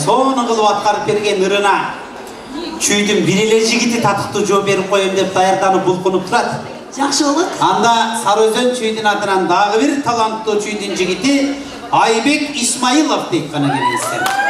соны кылып аткарып берген ырына чүйдүн бир эле жигити татыктуу жооп берип коем деп даярданып булкунуп турат. Жакшы болот. Анда Сарыөзөн чүйдүн атынан дагы бир таланттуу чүйдүн жигити Айбек Исмаилов деп гана келиңиздер.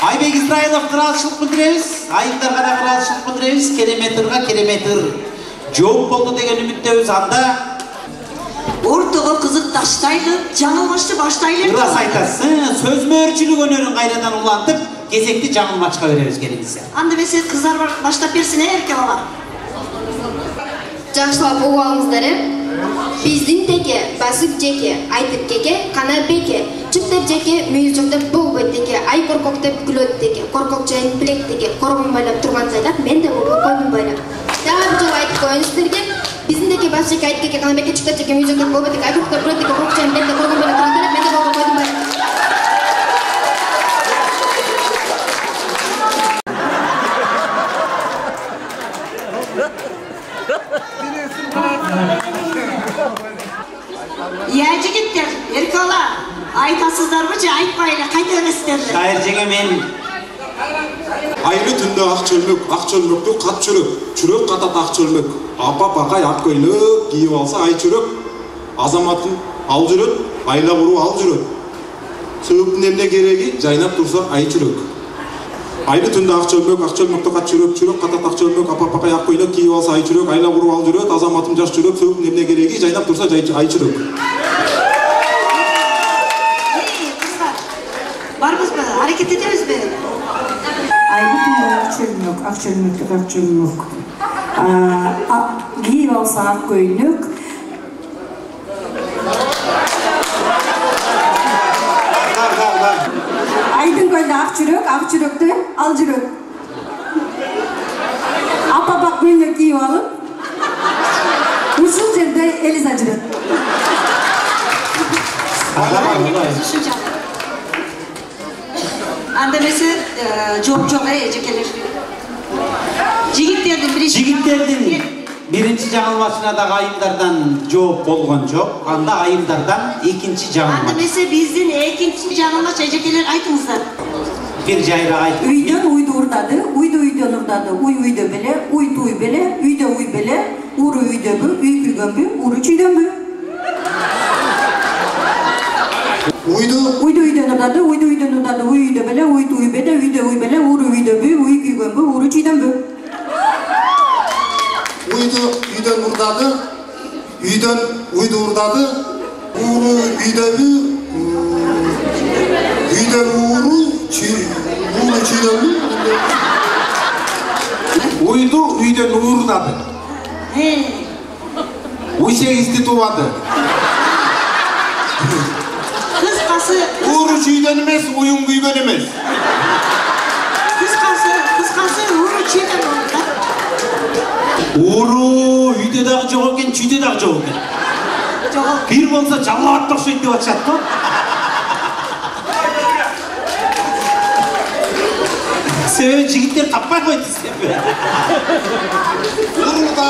Айбек Исраилов кыралчылык билдиребиз, айымдарга да кыралчылык билдиребиз, кереметирга кереметир жооп болду деген үмүттөбүз. Анда ортого кызык таштайлы, жаңылмашты баштайлы. Ырас айтасыз, сөз мөөрчүлүк өнөрүн кайрадан улантып, кезекти жаңылмачка беребиз келиңиздер. Анда эмесе кыздар баштап берсин, эркелер. Жакшылап угуп алыңыздар. Биздин теке, басып жеке, айтып кеке, кана беке, чүптеп жеке, мүйүз жоктоп болбойт теке, ай коркок деп күлөт теке, коркок жайын билек теке, коргон байлап турган сайлап, мен да буга койдум байлап. Дагы бир жолу айтып коеюн сиздерге, биздин теке, басып жеке, айтып кеке, кана беке, чүптеп жеке, мүйүз жоктоп болбойт теке, ай коркок деп күлөт теке, коркок жайын билек теке, коргон байлап турган сайлап, мен да буга койдум байлап. Я жигиттер, эркала, айтасыздарбы же айтпайлы, кайта бересиздерби? Шайыр жеңе мен Айлы түндө ак чөлмөктү кат чүрөк катат ак чөлмөк. Апа бакай ак көйлөк кийип алса ай чүрөк. Азаматын ал жүрөт, айла буруу ал жүрөт. Сөйүктүн эмне кереги жайнап турса ай чүрөк. Айлы түндө ак чөлмөктү кат чүрөк катат ак чөлмөк. Апа бакай ак көйлөк кийип алса ай чүрөк, айла буруу ал жүрөт. Азаматым жаш чүрөк, сөйүктүн эмне кереги жайнап турса ай чүрөк. Барбызбы, аракет этебизби? Айлы түндө ак чөлмөк. Кийип алса ак көйлөк. Айдын көйлө ак чүрөктө ал жүрөт. Апа бак көйлөк кийип алып, ушул жерде Элиза жүрөт. Анда эмесе жооп жок эжекелер. Жигиттердин биринчи жаңылмачына да айымдардан жооп болгон жок. Анда айымдардан экинчи жаңылмач. Анда эмесе биздин экинчи жаңылмач эжекелер айтыңыздар. Бир жайра айт. Үйдөн уйду урдады, үйдөн урдады, үйдө беле, туй беле, үйдө уй беле, уру үйдөбү, үй күйгөнбү, уру чүйдөнбү. Үйдөн урдады, үйдө беле, туй беле, үйдө уй беле, уру үйдөбү, үй күйгөнбү, уру чүйдөнбү. Үйдөн урдады, уру үйдөбү, үйдөн уру чүйдөнбү. жашырдады. Уй 8-ти туады. Kıskası Ууру чүйдөн эмес, уюң күйгөн эмес. kıskası uğru çiğden oldu da. Ууру үйдө дагы жок экен, чүйдө дагы жок экен. Çok Бир болсо жаллабатты окшойт деп атышат го. Себеби жигиттер таппай койду себеби. Ууру да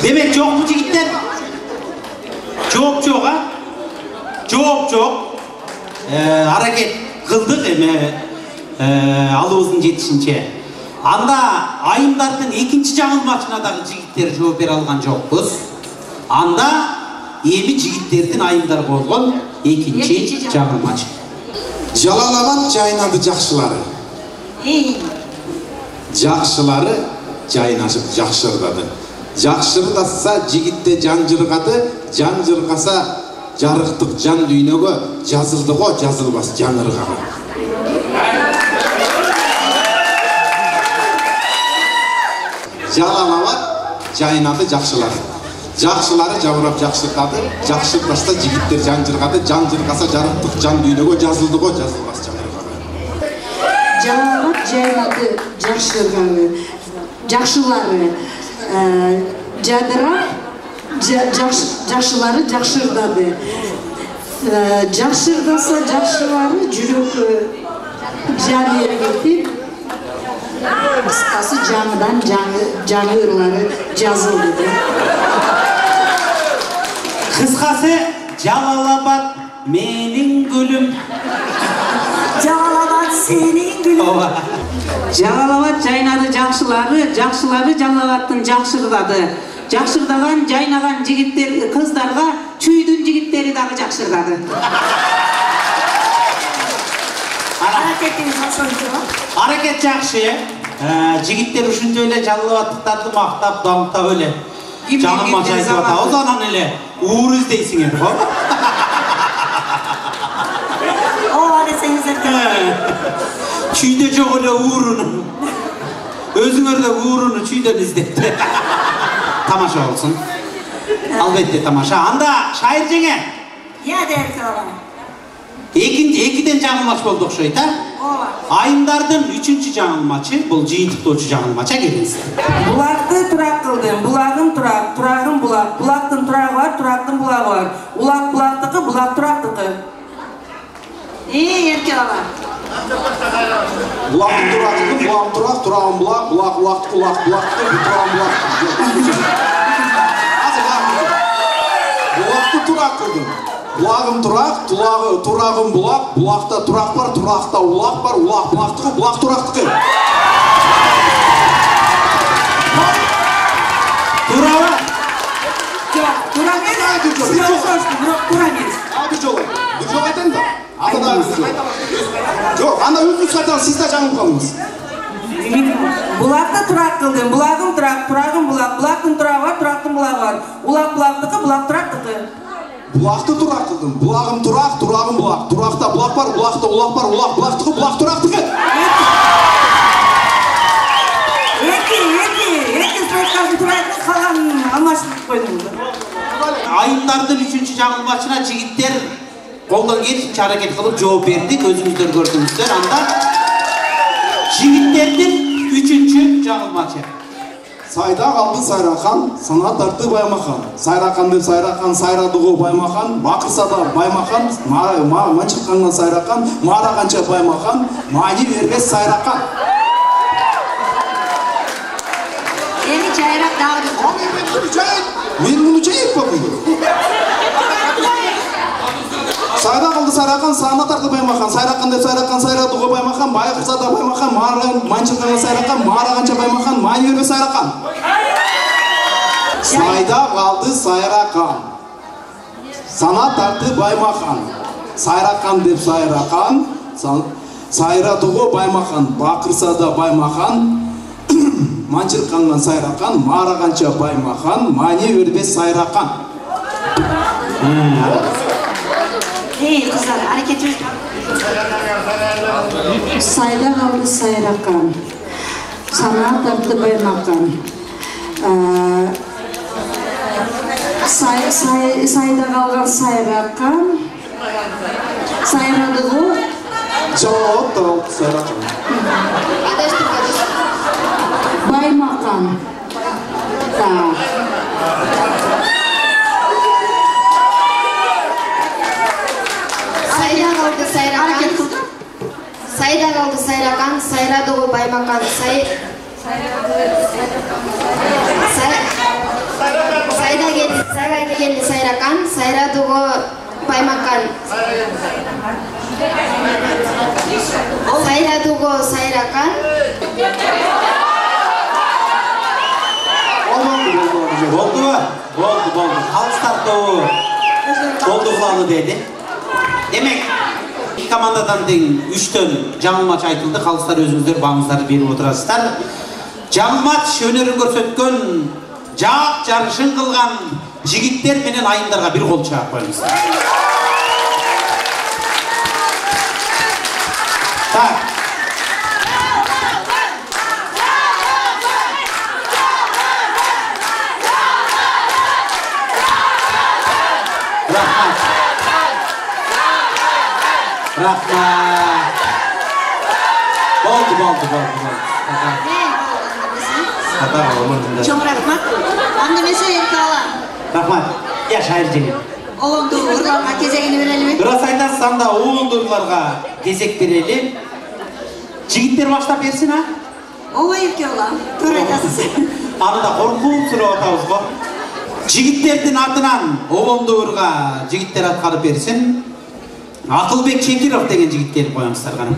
Демек жок бу жигиттер? Жок а? Жок. Аракет кылдык эме алуубуздун жетишинче. Анда айымдардын экинчи жаңылмачына дагы жигиттер жооп бере алган жокпуз. Анда эми жигиттердин айымдар болгон экинчи жаңылмачы. Жалалабад жайнады жакшылары. Жакшылары жайнашып жакшырдады. Жакшырдаса жигитте жан жыргады, жан жыргаса жарыктык жан дүйнөгө жазылды го, жазылбас жан ыргага. Жалалабад жайнады жакшылары. Жакшылары жабырап жакшыртады, жакшыртпаста жигиттер жан жыргады, жан жыргаса жарыктык жан дүйнөгө жазылды го, жазылбас жан ыргага. Жалалабад жайнады жакшырганы, жакшылары жадырап жакшылары жакшырдады. Жакшырдаса жакшылары жүрөгү жан эргитип, кыскасы жаңыдан жаңы ырлары жазылды. Кыскасы Жалалабад менин гүлүм. Жалалабad senin gülün. Жалалабад жайнады жакшылары Жалалабадтын жакшырдады. Жакшырдаган, жайнаган жигиттер кыздарга чүйдүн жигиттери дагы жакшырдады. Hareketiniz nasıl oluyor? Аракет жакшы. Жигиттер ушунча эле Жалалабадтыктарды мактап, даңктап эле жаңылмачы айтып атабыз, анан эле ууру издейсиңер го. O adesenize Чүйдө жок эле ууруну. Өзүңөр да ууруну чүйдөн издепти. Тамаша болсун. Албетте тамаша. Анда шайыр жеңе. Ya Erkala. Экиден жаңылмач болду окшойт, а? Ооба. Айымдардын 3-чү жаңылмачы, бул жыйынтыктоочу жаңылмача келиңиздер. Булакты турак кылдым, булагым турак, турагым булак, булактын турагы бар, турактын булагы бар. Улак булактыкы, булак турактыкы. Erkala. Булактын турактыкы, булагым турак, турагым булак, булак булактыкы, булак булактыкы, турагым булак. Булакты турак кылдым. Булагым турак, турагым булак, булакта турак бар, туракта улак бар, улак булактыкы, булак турактыкы. Турабы? Турак эмес, турак эмес. Бир жолу айтайын да. Анда да жок, анда өзүңүз айтыңыз, сиз да жаңылып калдыңыз. Булакты турак кылдым, булагым турак, турагым булак, булактын турагы бар, турактын булагы бар. Улак булактыкы, булак турактыкы. Булакты турак кылдым. Булагым турак, турагым булак. Туракта булак бар, булакта улак бар, улак булактыкы, булак турактыкы. Эки строчкасын турак калганын алмашып койдуңуз. Айымдардын 3-чү жаңылмачына жигиттер колдон келишинче аракет кылып жооп берди, өзүңүздөр көрдүңүздөр. Анда жигиттердин 3-чү жаңылмачы. Сайда қалды сайрақан, сана тартты баймақан. Сайрақан деп сайрақан, сайрадығы баймақан, бақырсада баймақан, маншыққанға сайрақан, марағанша баймақан, мани бербес сайрақан. Yeni çayrak dağıldı. Мен мұны жайып па бұны? Сайда қалды сайрақан, сана тартты баймақан, сайрақан деп сайрақан, сайрадығы баймақан, бақырсада баймақан, маншыққанға сайрақан, марағанша баймақан, мани бербес сайрақан. Сайда қалды сайрақан, сана тартты баймақан, сайрақан деп сайрақан, сайрадығы баймақан, бақырсада баймақан, маншырқанған сайрақан, марағанша баймақан, мани бербес сайрақан. İyi kızlar hareket et. Сайда қалды сайрақан, сана тартты баймақан, Sayda kalgan sayrakkan. Sayradı bu. Жауап дауыл сайраққан. Adashtık. Baymakan. Так. Sayda kaldı sayrakan. Sayda kaldı sayrakan. Sayradı o baymakan. Sayda geldi sayrakan. Sayradı o baymakan. Sayradı o sayrakan. Oldu mu? Oldu. Kalstar doğu. Oldu kulağı dedi. Demek iki komandadan teң 3-төн жаңыл матч айтылды. Қалыстар өзіңіздер бағыңыздарды беріп отырасыздар. Жаңыл матч өнерін көрсөткөн, жақ жарышын қылған жігіттер менен айымдарға бір қол чағып қойыңыз. Так. Rahmat. Oldu. Hata olur. Çok rahmat. Andemese Erkala. Rahmat. Yaşayır jеңил. Oğlumdu uğurlarına kezegini verelim mi? Дұрыс айтасың да уылдырларға кезек берели. Жігіттер баштап берсін, а? Ова Erkala. Tör айтасыз. Аны да қорқуып сұрап атабыз ғой. Жігіттердің атынан уылдырға жігіттер атқарып берсін. Ақылбек Чекиров деген жігіт келіп қойыңыздар ғана.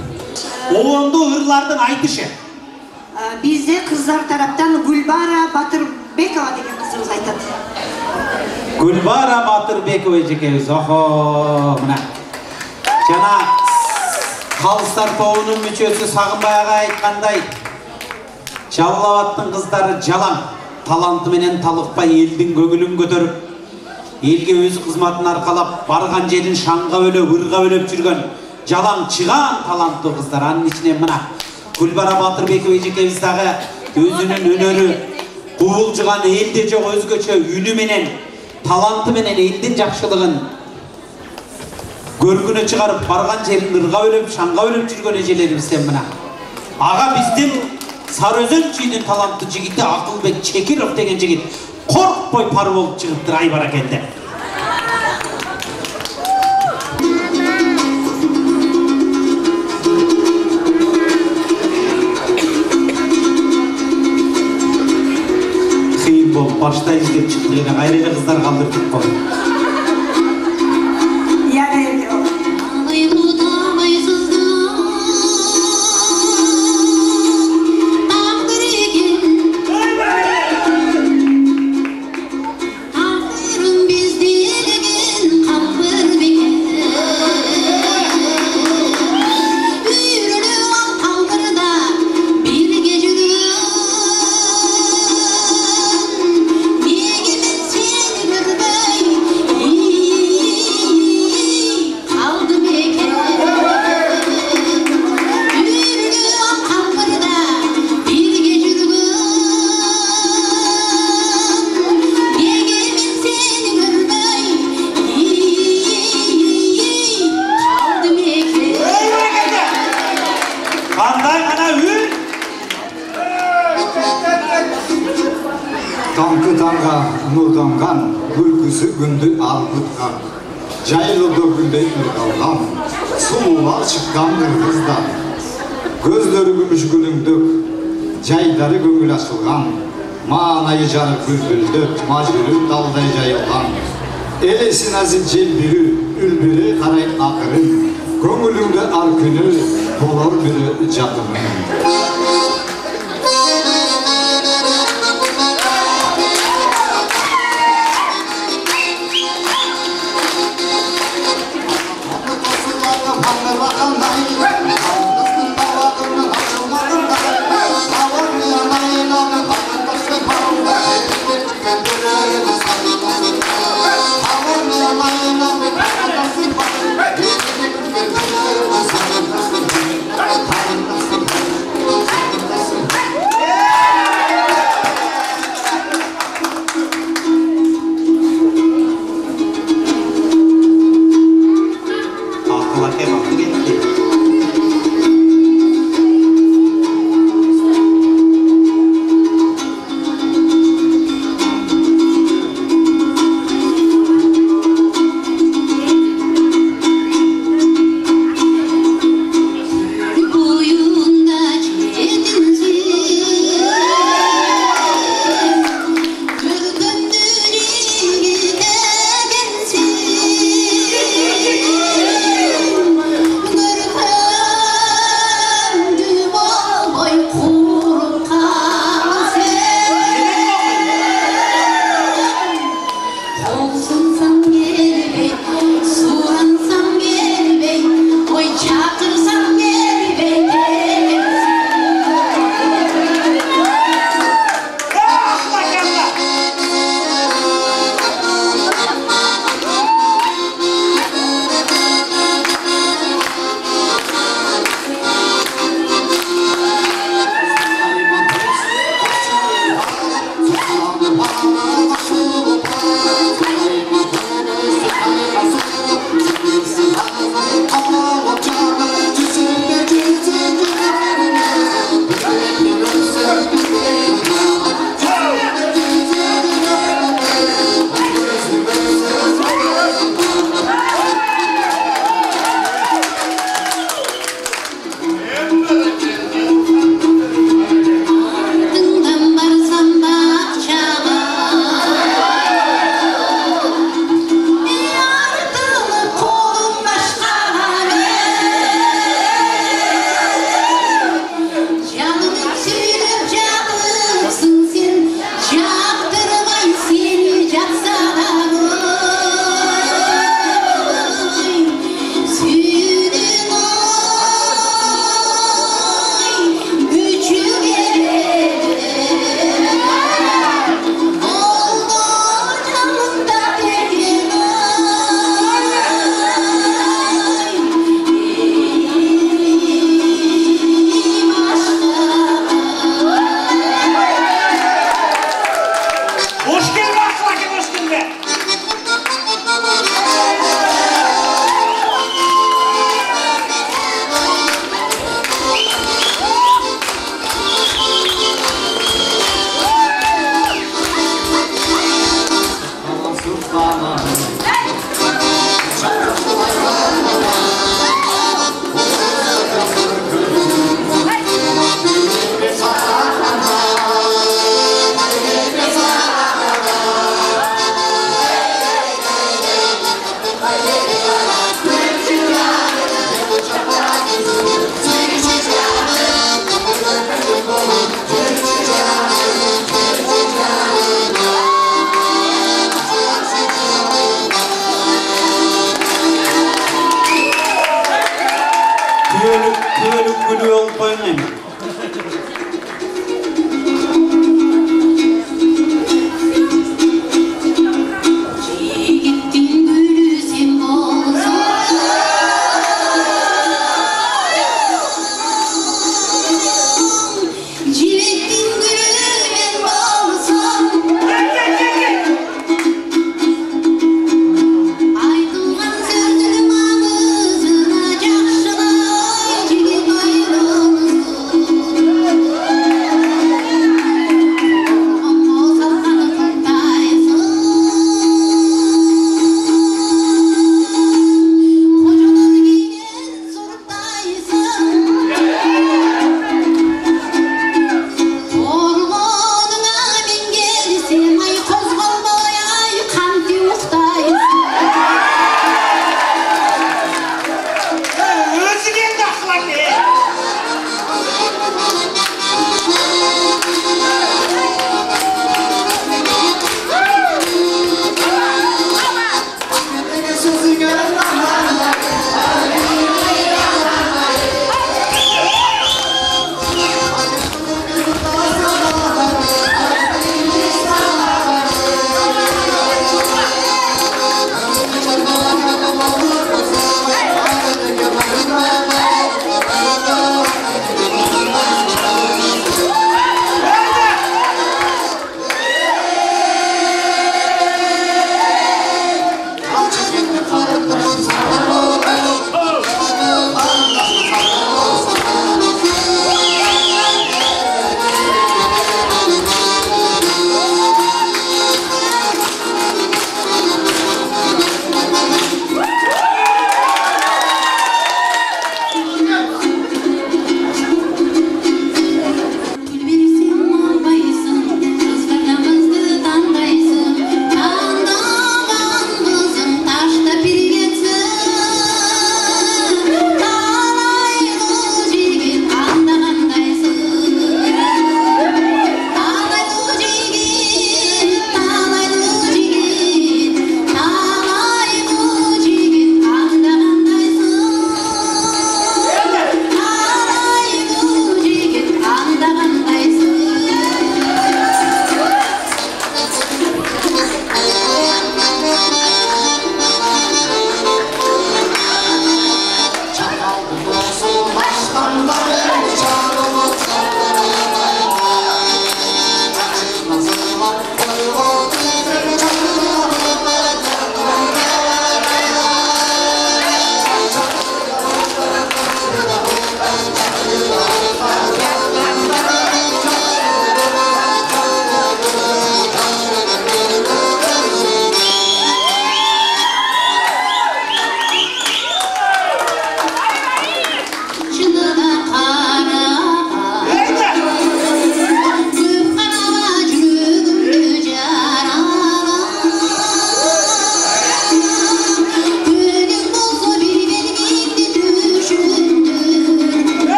Уылды ұрлардың айтышы. Bizde kızlar taraftan Gülbara Batırбекова деген kızımız айтады. Gülbara Batırбекова жекебиз. Охо, мына. Жана Қалыстар тобунун мүчөсү Сагынбай ага айткандай, Жалал-Абадтын кыздары жалаң, таланты менен талыкпай элдин көңүлүн көтөрүп, элге өз кызматын аркалап, барган жерин шаңга бөлөп, ырга бөлөп жүргөн жалаң чыган таланттуу кыздар. Анын ичинен мына Gülbara Batırбекова жекебиз дагы өзүнүн өнөрү, кубулжуган элде жок өзгөчө үнү менен, таланты менен элдин жакшылыгын көргүнө чыгарып, барган жерин ырга бөлөп, шаңга бөлөп жүргөн эжелерибизден мына. Ага биздин Сарыөзөн чүйдүн таланттуу жигити Акылбек Чекиров деген жигит коркпой пар болуп чыгыптыр, ай баракелде. Кыйын болуп баштайбыз деп чыкты, жана кайра кыздар калдырдык го. Nurdangan, gülküsü gündü arpıtkan, Cayılıda gündey ırgalgan, suluğa çıkkan kızdan, gözleri gümüş gülündük, caydары göngül açılgan, manayı jarık bülbüldü, macülü dalday jayılgan, elesin azil celbiri, ülbiri karay akırın, göngülünde arkünü, dolar biri jakının.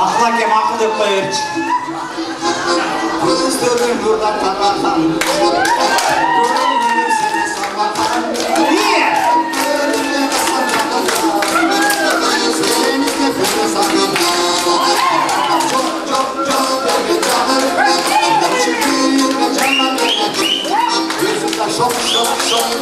Ақыл әкем ақыл деп қоя берші. Көздерің нұрда тараған, көрінер сені самақан. Көрінер самақан, сені сені самақан. Жоқ деме жаным, жүрегіме жаным. Gözümde şok olur canım.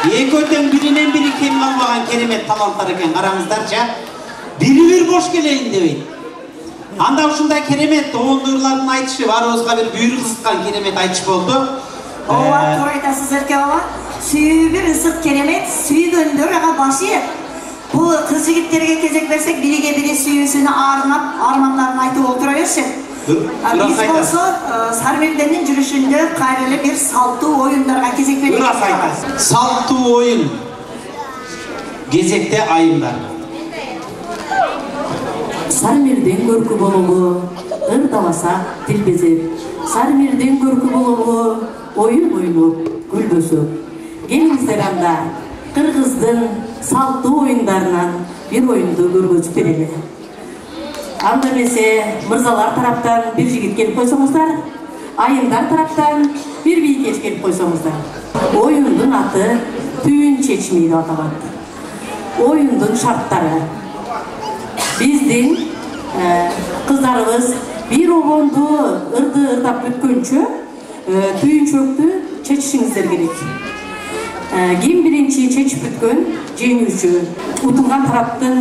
Екеуден бірінен бірі кем қалмаған керемет таланттар екен, қараңыздаршы. Бiri boş geleyim demeyin. Анда ушундай керемет оңдырлардын айтышы барыбызга бир бүйүр кызыккан керемет айтыш болду. Ооба, туура айтасыз эрке бала. Сүйүү бир ысык керемет, сүйгөндөр ага баш ийет. Бул кыз жигиттерге кезек берсек, бириге бири сүйүүсүнө арнап, армандарын айтып отура беришет. Биз болсо Сармелденин жүрүшүндө кайра эле бир салттуу оюндарга кезек беребиз. Дурас айтасыз. Салттуу оюн. Кезекте айымдар. Сармелден көркү болобу, ырдабаса тил безеп. Сармелден көркү болобу, оюн ойноп, күлбөсөк. Келиңиздер анда кыргыздын салттуу оюндарынан бир оюнду көргөзүп берели. Анда эмесе мырзалар тараптан бир жигит келип койсоңуздар, айымдар тараптан бир бийкеч келип койсоңуздар. Оюндун аты түйүн чечими деп аталат. Оюндун шарттары. Биздин кыздарыбыз бир обонду ырдап бүткөнчө түйүнчөктү чечишиңиздер керек. Ким биринчи чечип бүткөн жеңүүчү утунган тараптын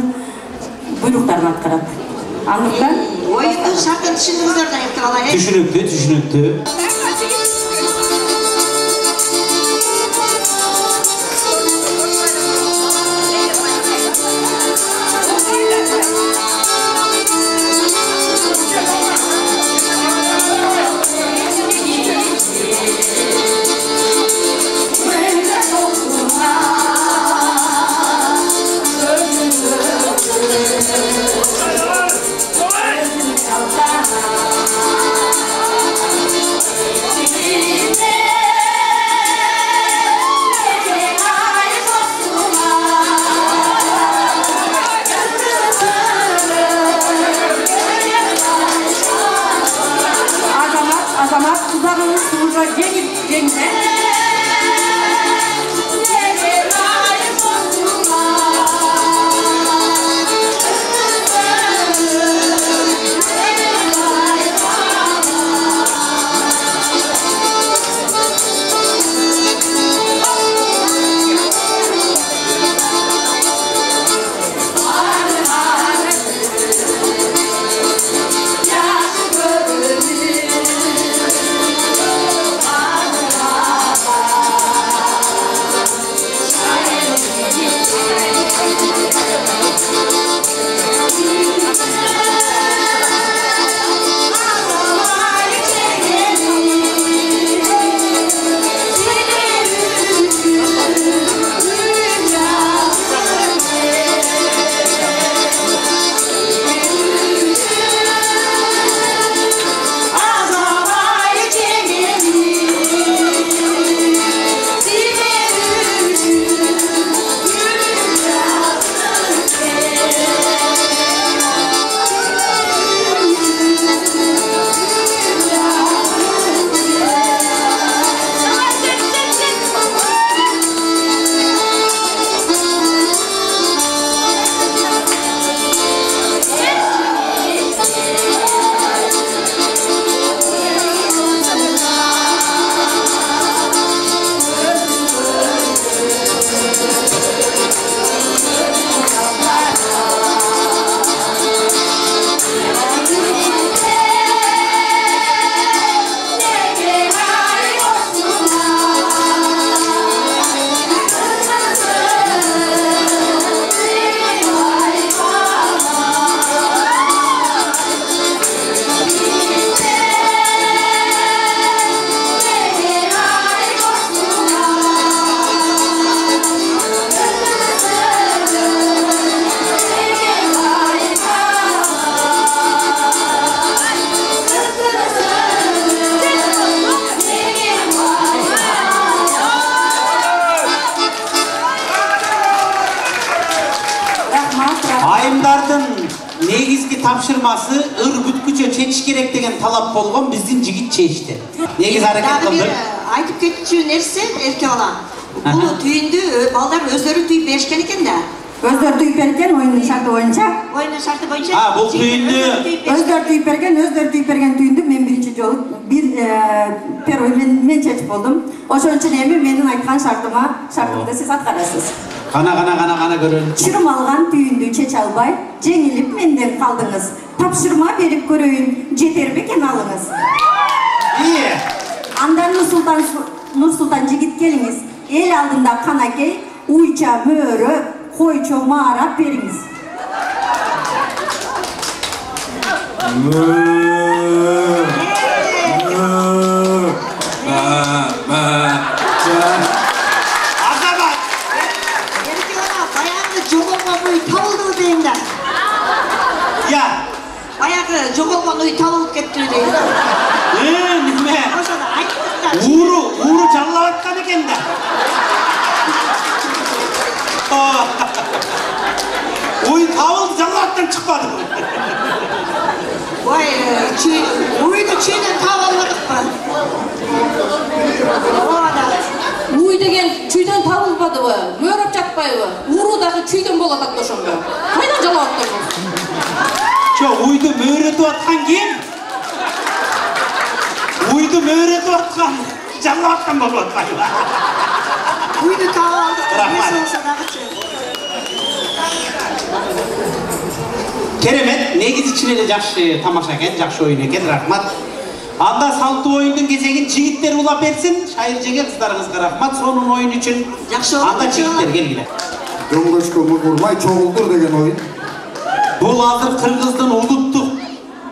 буйруктарын аткарат. Андыктан оюндун шартын түшүндүңүздөр да эки бала. Түшүнүктүү. suuda jengip Айымдардын негизги тапшырмасы ыр бүткүчө чечиш керек деген талап болгон биздин жигит чечти. Негиз аракет кылдык. Айтып кетчү нерсе эрке бала. Бул түйүндү балдар өздөрү түйүп беришкен экен да. Өздөрү түйүп берген оюндун шарты боюнча. Оюндун шарты боюнча. Бул түйүндү Өздөрү түйүп берген түйүндү мен биринчи жолу первый мен чечип болдум. Ошон үчүн эми менин айткан шартымды сиз аткарасыз. Кана көрөлү. Чырым алган түйүндү чече албай, жеңилип менден калдыңыз. Тапшырма берип көрөйүн, жетер бекен алыңыз. Андан Нурсултан жигит келиңиз. Эл алдында канакей, уйча мөөрө, койчо маарап бериңиз. Баягы жоголгон уй табылып кетти дейт. Неме? Ууру жаллап аткан экен да. Уй табылды, жаллаптан чыкпады. Ой, уйду чүйдөн таап албадыкпы? Уй деген чүйдөн табылбадыбы? Мөөрөп жатпайбы? Ууру дагы чүйдөн болот атты ошондо. Кайдан жалап аттыңыз? Uydu mөөрөтүп аткан ким? Uydu mөөрөтүп аткан, жалап аткан болуп атпайбы? Uydu таап алдык. Керемет, негизи чын эле жакшы тамаша экен, жакшы оюн экен, рахмат. Анда салттуу оюндун кезегин жигиттер улап берсин. Шайыр жеге кыздарыңызга рахмат сонун оюн үчүн. Жакшы анда жигиттер келгиле. Дөңгөчкө мугурмай чогулдур деген оюн. Бул азыр Кыргыздын улуттук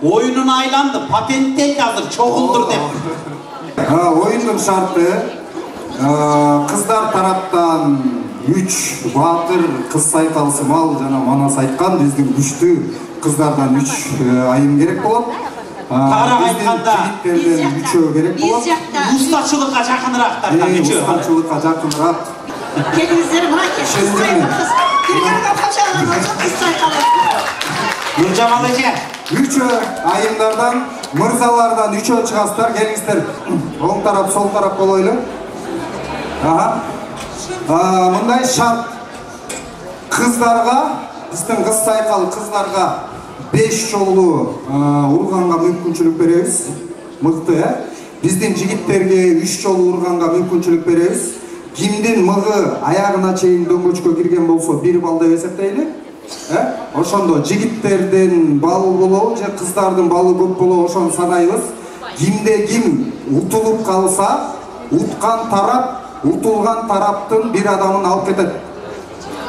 оюнуна айланды, патенттелди азыр чогулдур деп. Оюндун шарты кыздар тараптан 3 баатыр кыз сайталсымал жана манас айткан биздин күчтүү кыздардан 3 айым керек болот. Тагыраак айтканда жигиттерден 3 керек болот. Устачылыкка жакыныраак таркан 3. Устачылыкка жакыныраак. Келиңиздер мына Нуржамал эже. 3 айымдардан Мырзалардан үчөө чыгасыздар, келиңиздер. Оң тарап, сол тарап болойлу. Мындай шарт. Кыздарга, биздин кыз сайкал кыздарга 5 жолу урганга мүмкүнчүлүк беребиз. Мыкты, Биздин жигиттерге 3 жолу урганга мүмкүнчүлүк беребиз. Кимдин мыгы аягына чейин дөңгөчкө кирген болсо 1 балл деп эсептейли. Ошондо жигиттердин баллы болобу же кыздардын баллы көп болобу ошону санайбыз. Кимде ким утулуп калса, уткан тарап, утулган тараптын бир адамын алып кетет.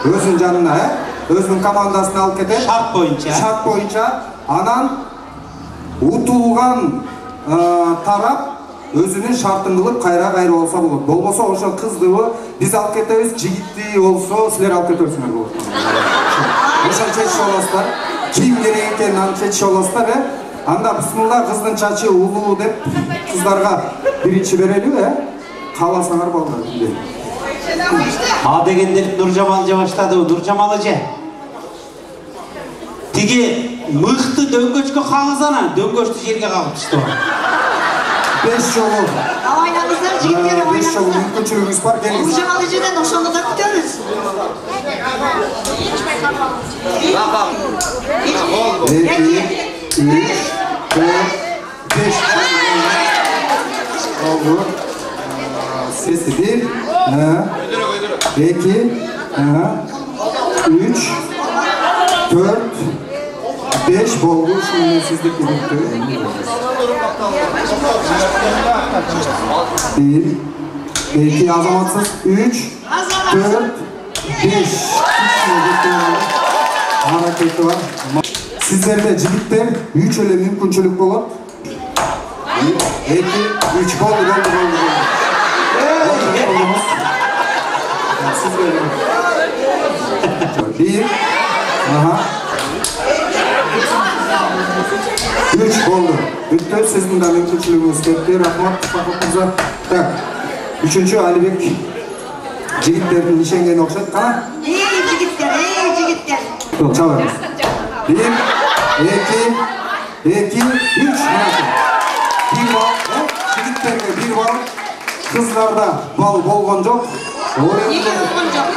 Өзүнүн жанына, өзүнүн командасына алып кетет. Шарт боюнча. Шарт боюнча. Анан утулган тарап өзүнүн шартын кылып кайра болсо болот. Болбосо ошо кыздыбы биз алып кетебиз, жигитти болсо силер алып кетесиңер болот. Ошо чечип аласыздар. Ким керек экенин аны чечип аласыздар, Анда бисмилла кыздын чачы улуу деп кыздарга биринчи берелиби, Кааласаңар балдар. Дегендер Нуржамал же баштады. Нуржамал эже. Тиги мыкты дөңгөчкө кагызана, дөңгөчтү жерге кагып түштү. 5 жолу. Ойнаңыздар, жигиттер, 5 жолу мүмкүнчүлүгүңүз бар, келиңиз. Нуржамал эжеден ошону да күтөбүз. 2, 3, 4, 5. Oldu. Sesi 1, 2, 3, 4, 5 boldu. Şimdi sizlik bitti. 1, 2 azamatsız. 3, 4, 5. Hareketi var. Sizlerde jigitler 3 öyle mümkünçülük bolot. 1, 2, 3 boldu. Bir, 3 boldu. Bitti, sizin de mümkünçülüğünüz ketти. Rahmat, Fakatımıza. Tak, 3. Alibek jigitlerin nişengeni okşat. Ey jigitler. Çalarız. 1, 2, 3. Bir bal, jigitlerge 1 bal. Kızlarda bal bolgon jok. Nege bolgon jok?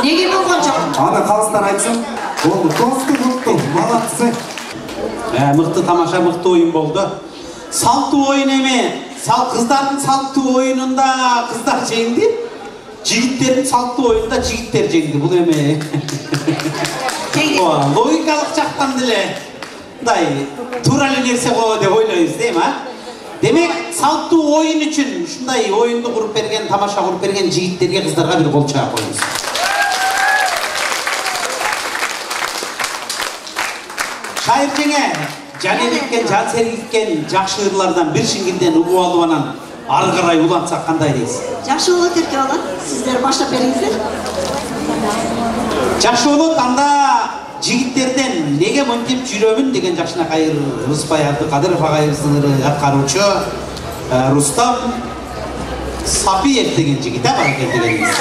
Nege bolgon jok? Ana kalsınlar aytsın. Oldu, dostu mutlu, malatsı. Мыкты тамаша, мыкты oyun болду. Салттуу oyun эми. Кыздардын салттуу oyunунда кыздар жеңди. Жигиттердин салттуу oyunунда жигиттер жеңди. Бул эми логикалык жактан деле мындай туура эле нерсе го деп ойлойбуз, дейм, Демек, салттуу oyun үчүн ушундай oyunду куруп берген, тамаша куруп берген жигиттерге, кыздарга бир кол чаап коебуз. Шайыр жеңе, жан эриккен, жан сергиткен жакшы ырлардан бир шиңгилден угуп алып анан ары карай улантсак кандай дейсиз? Жакшы болот эрке бала. Сиздер баштап бериңиздер. Жакшы болот, анда жигиттерден неге мынтип жүрөмүн деген Жакшынакай Рыспай Абдыкадыров агайыбыздын ыры аткаруучу Рустам Сапиев деген жигит, баракет дегенибиз.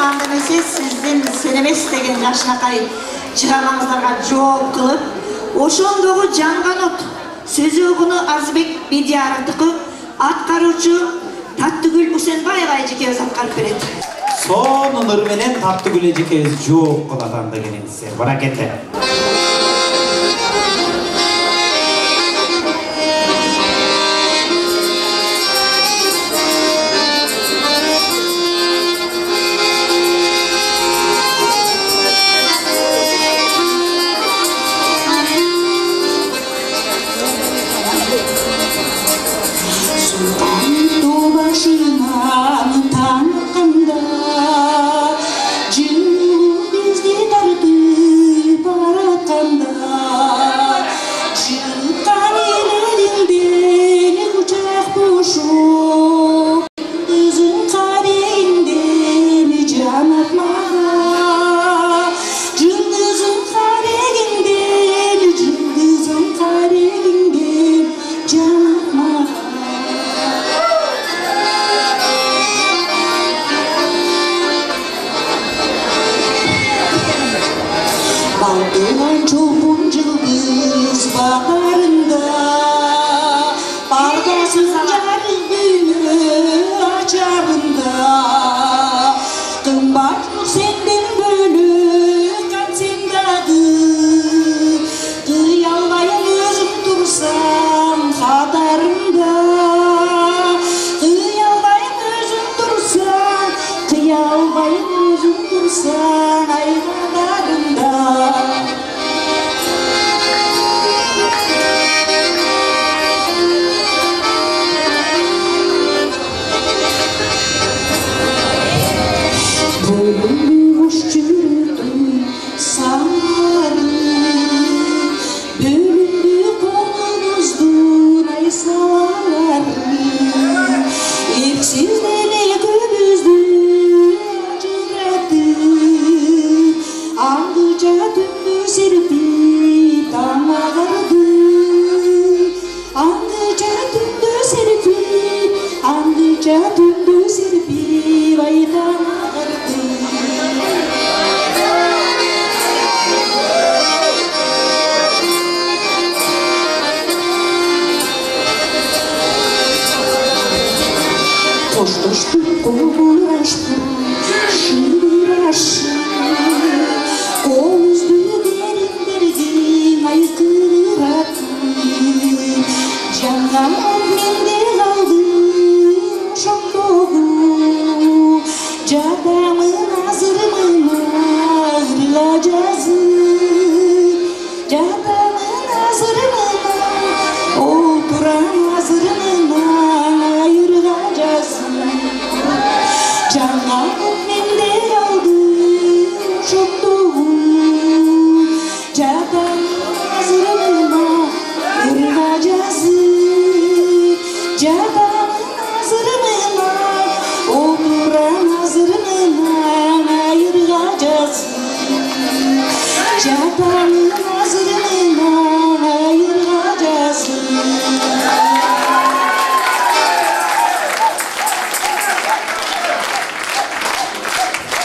анда эмесе сиздин Селемеш деген жашынакай чыгармаңыздарга жооп кылып, ошондогу жанган от сөзөгүнү Арзыбек Бедияровдуку аткаруучу Таттыгүл Усенбаева эжекебиз аткарып берет. Сонун ыр менен Таттыгүл эжекебиз жооп кылат анда келиңиздер. Баракете.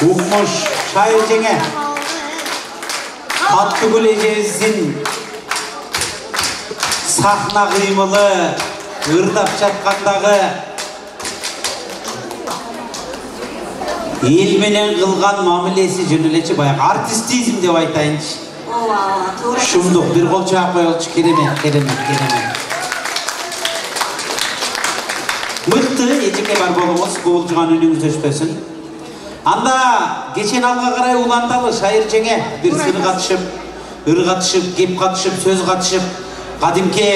Укмуш шайыр жеңе Таттыгүл эжебиздин сахна кыймылы ырдап жаткандагы эл менен кылган мамилеси жөн элечи баягы артистизм деп айтайынчы. Шумдук бир кол чаап коелучу. Керемет. Мыкты эжеке бар болуңуз, кубулжуган үнүңүз өчпөсүн. Анда кечен алга карай уланталы шайыр жеңе бир сыр катышып, ыр катышып, кеп катышып, сөз катышып, кадимки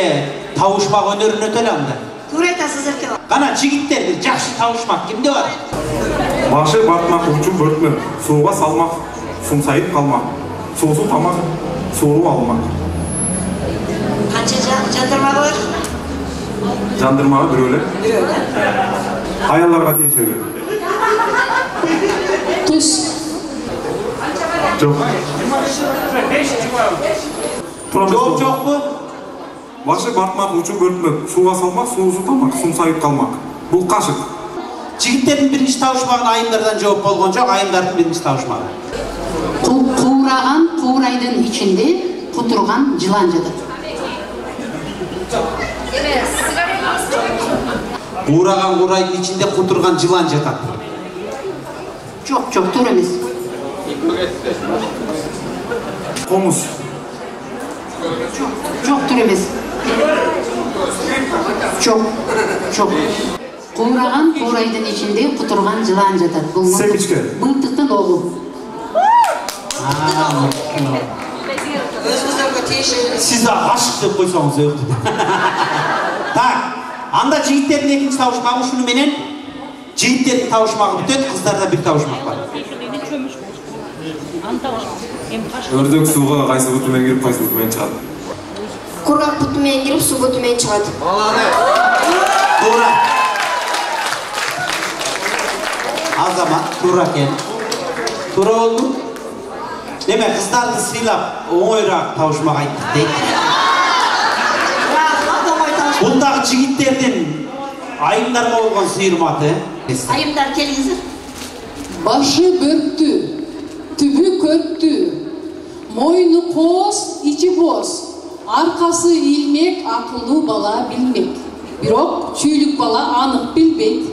табышмак өнөрүн өтөлү анда. Туура айтасыз эрке. Кана жигиттер бир жакшы табышмак кимде бар? Башы батмак учуп бөртмөк, сууга салмак, сумсайып калмак, суусу тамак, сууру алмак. Канча жандырма бар? Жандырмага бирөө эле. Аялдарга тиешеби. Түс. Жок. Жокпу? Башы батмак учуп бөртмөк, сууга салмак, суусу тамак, сумсайып калмак. Бул кашык. Жигиттердин биринчи табышмагына айымдардан жооп болгон жок, айымдардын биринчи табышмагы. Куураган куурайдын ичинде кутурган жылан жатат. Куураган куурайдын ичинде кутурган жылан жатат. Жок, туура эмес. Комуз. Жок, туура эмес. Жок. Куураган куурайдын ичинде кутурган жылан жатат. Бул Семичке. Мылтыктын оğlu. Siz de aşık деп koysanız öldü. Tak, anda jigitтердин экинчи табышмагы ушуну менен жигиттердин табышмагы бүтөт, кыздарда бир табышмак бар. Ördek suğa kaysı butu men girip kaysı butu men çıkad. Kurgak butu menен кирип, суу буту менен чыгат. Туура. Азамат, туура экен. Туура болду. Деме кыздарды сыйлап, оңойраак табышмак айттык дейт. Бундагы жигиттердин айымдарга болгон сыйырматы. Айымдар келиңиздер. Başı böktü, tübü köktü, moynu koz, içi boz, arkası ilmek, akıllı bala bilmek. Birok, çüylük bala anık bilbeyt.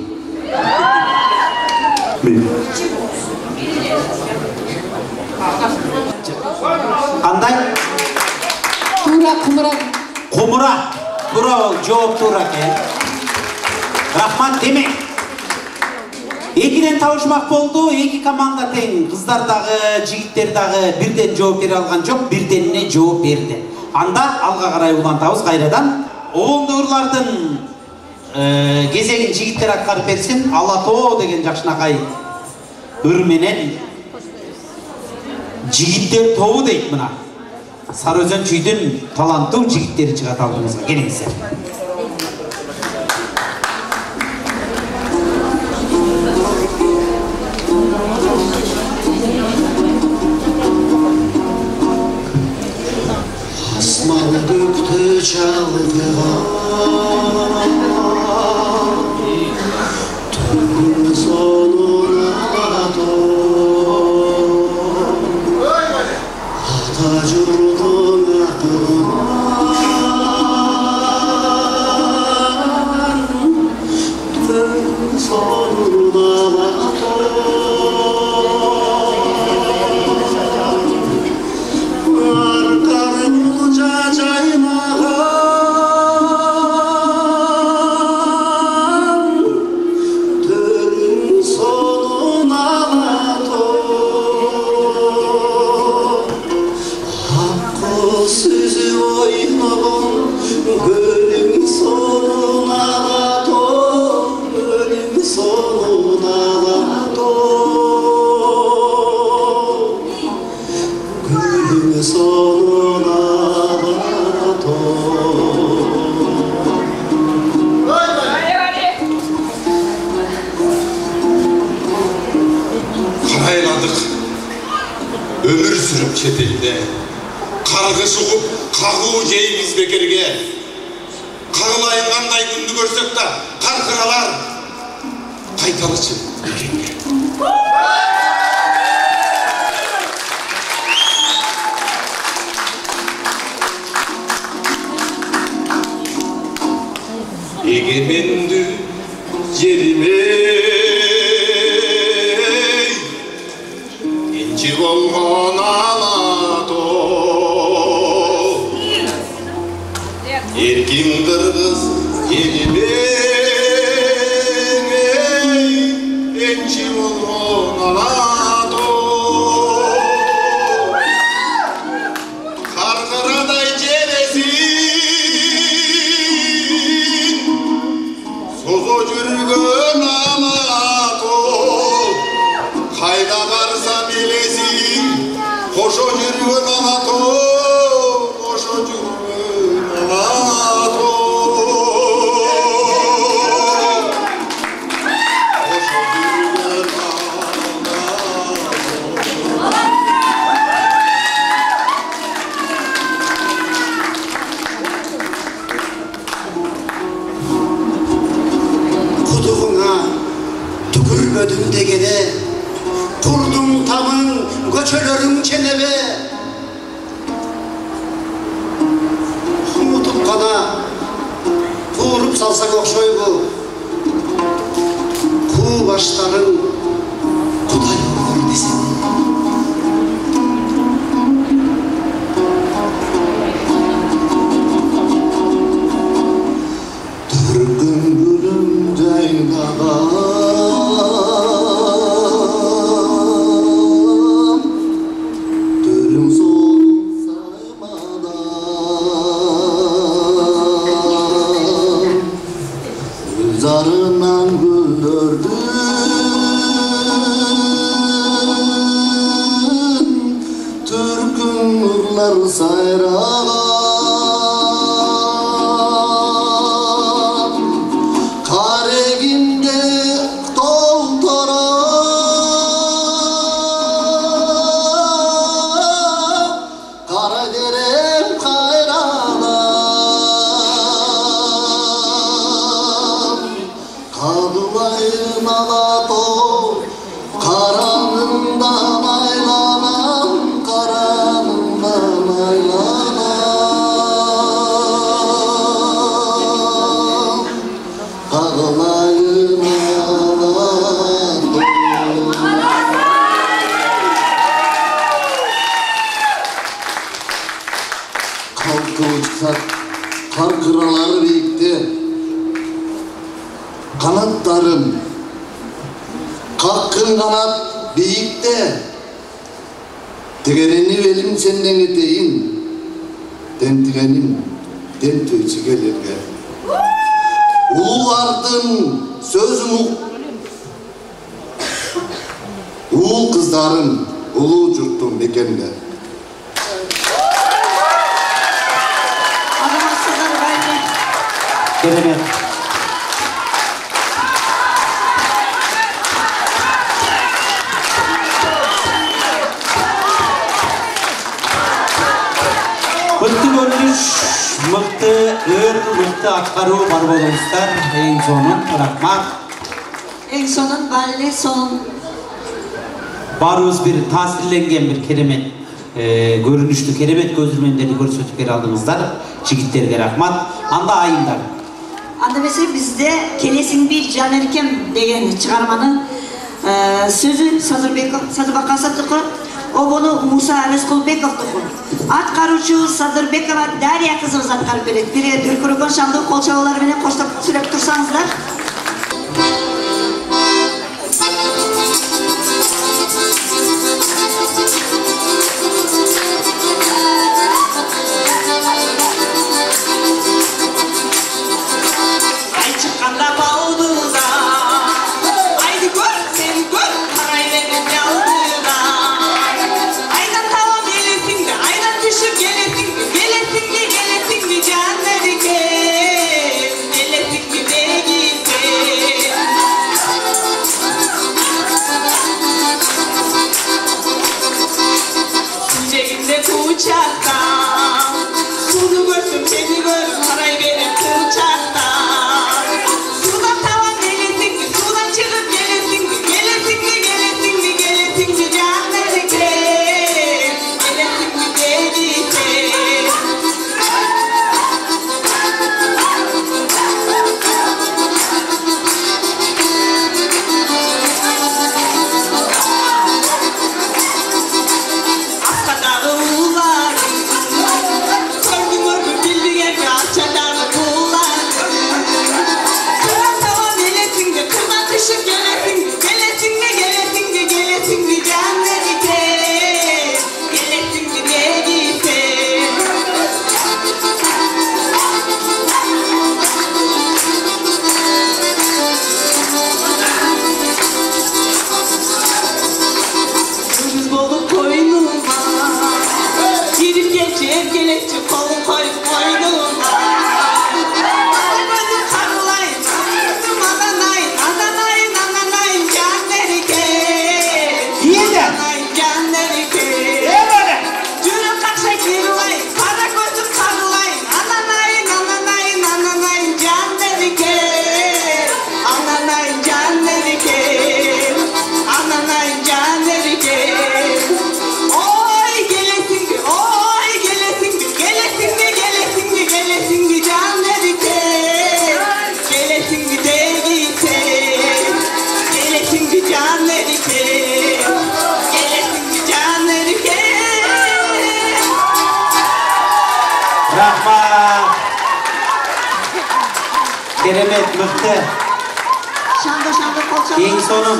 Кандай? Tuğra kımıra. Кумура. Туура бол, жооп туура экен. Рахмат, демек. Экиден табышмак болду, эки команда тең. Кыздар дагы, жигиттер дагы бирден жооп бере алган жок, бирденине жооп берди. Анда алга карай улантабыз кайрадан. Обондурлардын кезегин жигиттер аткарып берсин. Алатоо деген жакшынакай ыр менен жигиттер тобу дейт мына. Сарыөзөн чүйдүн таланттуу жигиттери чыгат алдыңызга. Келиңиздер. Asmanlıkты çaldılar, tüm sonuna doğru, Atacurdun aklıman, tüm sonuna doğru. Ömür sürüp çetilde, kargışı kup, kağığı ceyimiz bekerge. Kağılayın kanday gündü görsek de, karkıralar, kaytalıçı bekenge. Egemendu yerime, inci olgon alato, erkin kırgız yerime, inci olgon alato, karkaraday ceresin, sozo jürgön alato, kayda varsa bilesin, koşo jürgön alato, koşo jürgön alato, koşo jürgön Kutuğuna Yürüdüm degene, kurdum tamın, göçelerim çenebe. Unutup kana, kuğurup salsak okşoy bu. Kuğu başların kuday olur desin. Türk'ün gülüm caynağa zarından güldürdün Türk'ün nurlar sayrağa kareginde doltora kara derem kayrana kadılayın ağato karanından aylanan karanından aylanan kadılayın ağato kalktı uçsak kar kıraları birikti kanatlarım kalkın kanat büyükte tigereni velim senden eteyin den tigenim den tüyçü gelirge ululardın sözüm ulu kızların ulu curtun bekende Keremet. Mıktı görünüş, mıktı ör, mıktı atkarı var bolumuzlar. En sonun bırakmak. En sonun balle son. Barız bir tasirlengen bir keremet. Görünüşlü keremet gözürmenlerini görüntüler aldığınızlar. Çigitlerge rahmat. Anda ayınlar. Anda mesela bizde Kelesin bir Can Erkem degen çıkarmanın sözü Sadırбеков Садырбекова, o bunu Musa Reskulбеков'tuku. Atkarucu Sadırбекова Darya kızımız atkarıp berek. Biri Dürkürükön şandığı kol çavaları beni koştup sürep tursanızlar. Keremet, mıhtı. Şandı kolçalı. Ең соның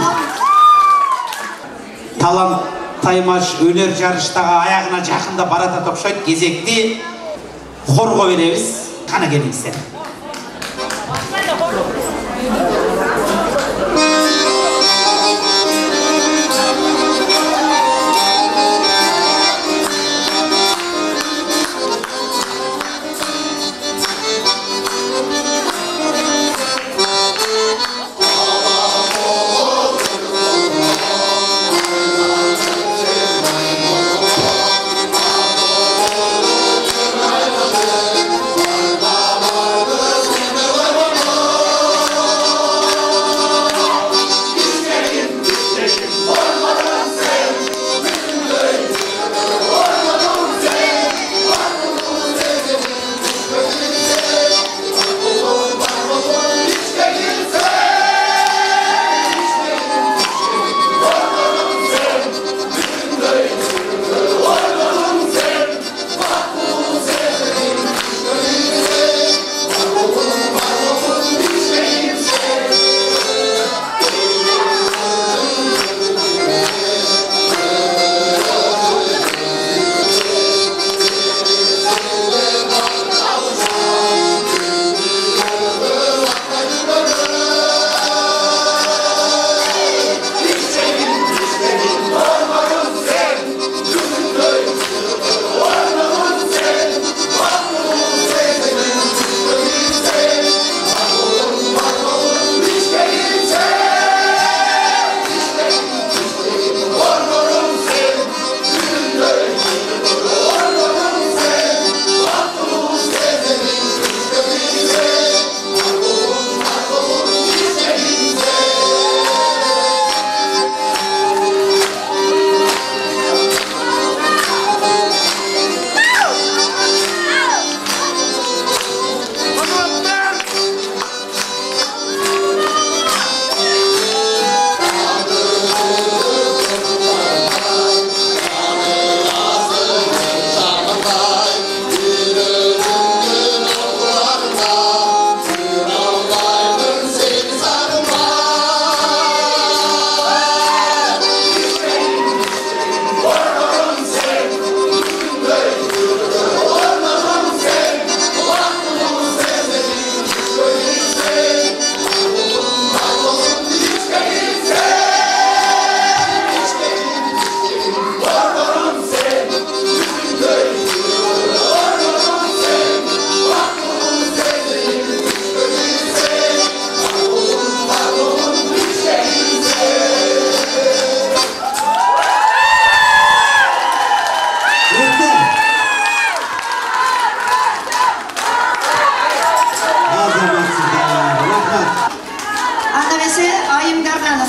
талант таймаш өнер жарыштағы аяғына жақында барата топшайды. Кезекті хорға береміз. Қана келіңіздер.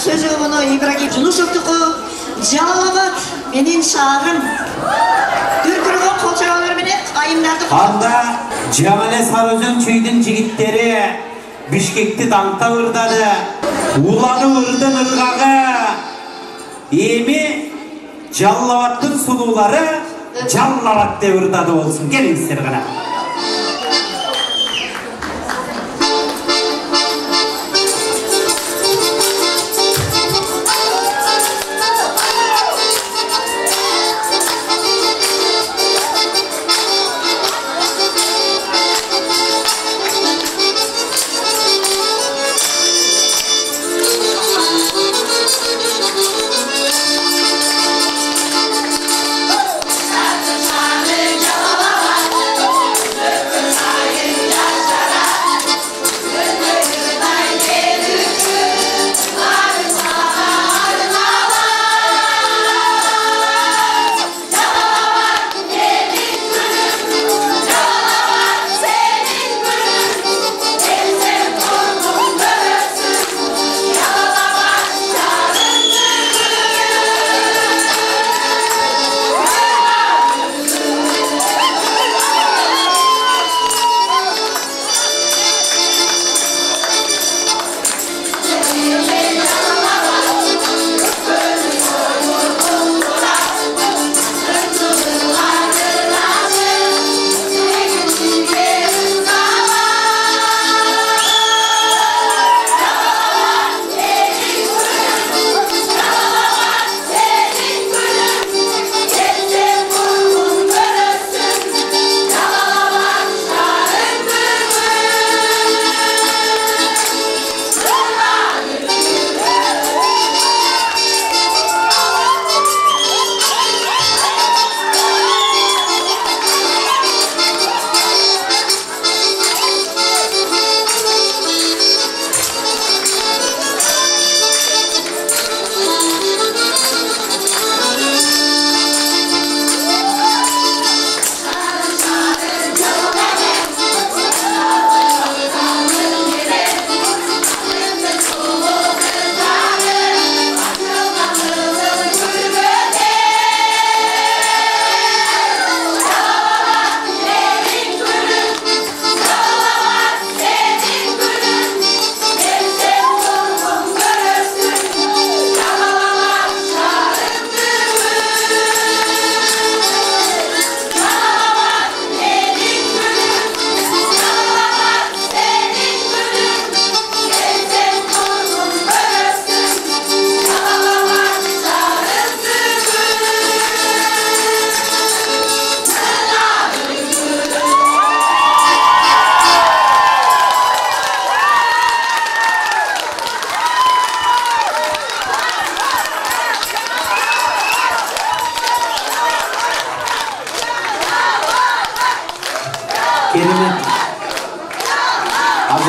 Sözü bunu İbrahim Yunusov'tuku Жалалабад менин шаарым. Дүркүргөн колчалар менен айымдарды. Анда Жамале Сарыөзөн чүйдүн жигиттери Бишкекти даңта ырдады. Уланы ырдын ыргагы. Эми Жалалабадтын сулуулары Жалалабад деп ырдады болсун. Келиңиздер гана.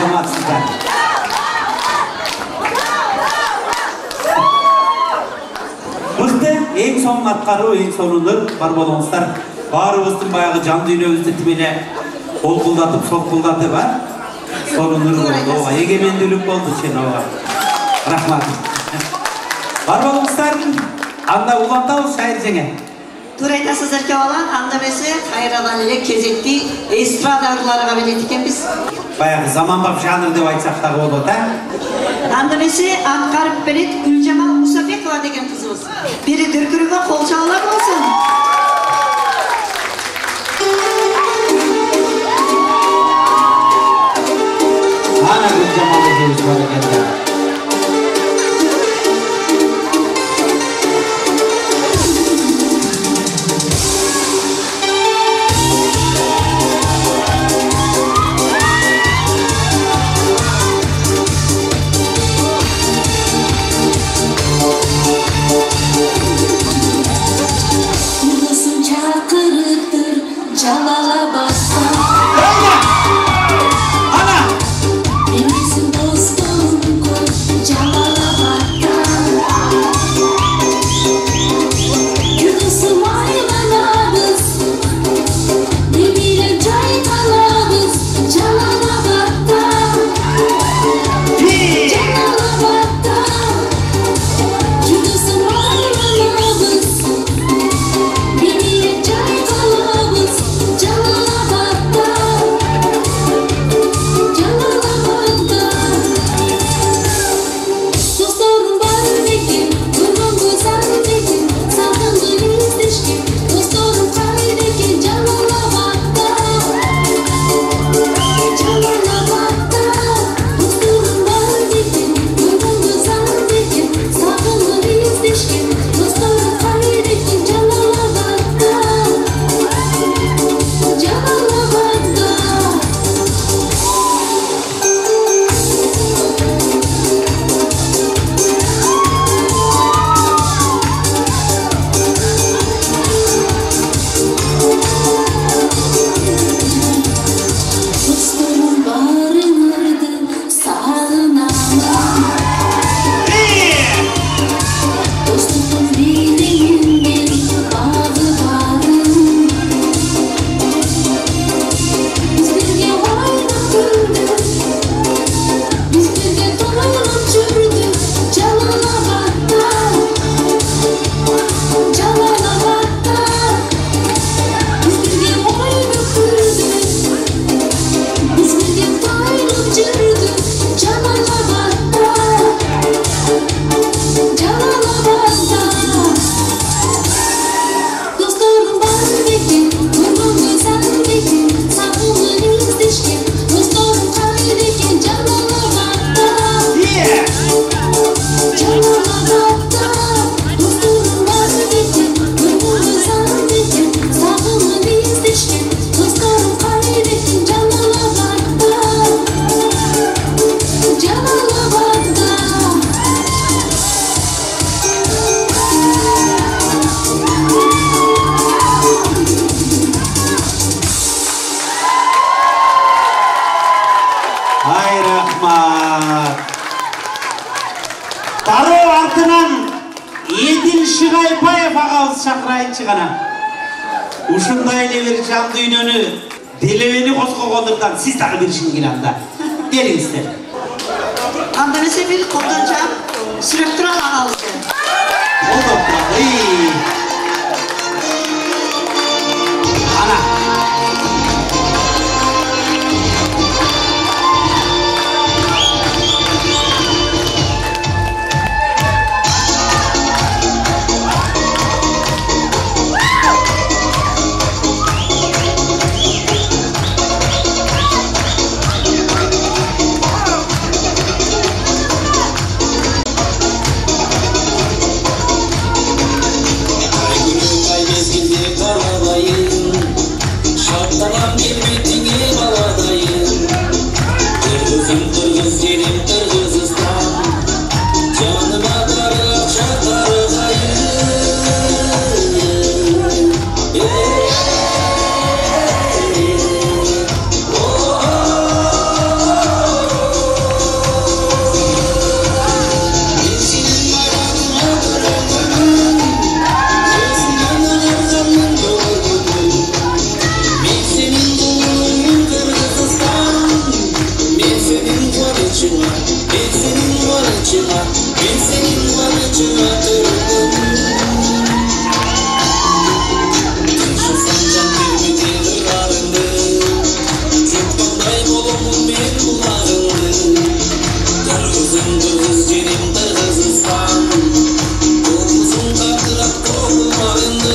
саламатсыздар. Мыкты эң сонун аткаруу, эң сонунdur бар болуңуздар. Баарыбыздын баягы жан дүйнөбүздү тимеле колкулдатып, солкулдатып, сонунdur болду. Эгемендүүлүк болду сен ага. Рахмат. Бар болуңуздар. Анда улантабыз шайыр жеңе. Туура айтасыздар экен бала, анда эмесе кайрадан эле кезекти эстрада ырларга билет экенбиз. Баягы заманбап жанр деп айтсак да болот, Анда эмесе аткарып берет Гүлжамал Мусабекова деген кызыбыз. Бири дүркүрүгө кол чабуулар болсун. Ана Гүлжамал эжебиз бар экен. Ушундай эле бир жан дүйнөнү делебени козгогондуктан сиз дагы бир ишин анда. Келиңиздер. Анда эмесе бир колдончап сүрөп тура алабыз. Колдоп туралы. Ана. қуанышыңа, мен сенің қуанышыңа түрмін. Тыңшысың жан тербетер ырғағыңды, жұтқандай боламын мен бұлағыңды. Қырғызым қырғыз жерім Қырғызстан, қолымызың қақырап қолымағыңды.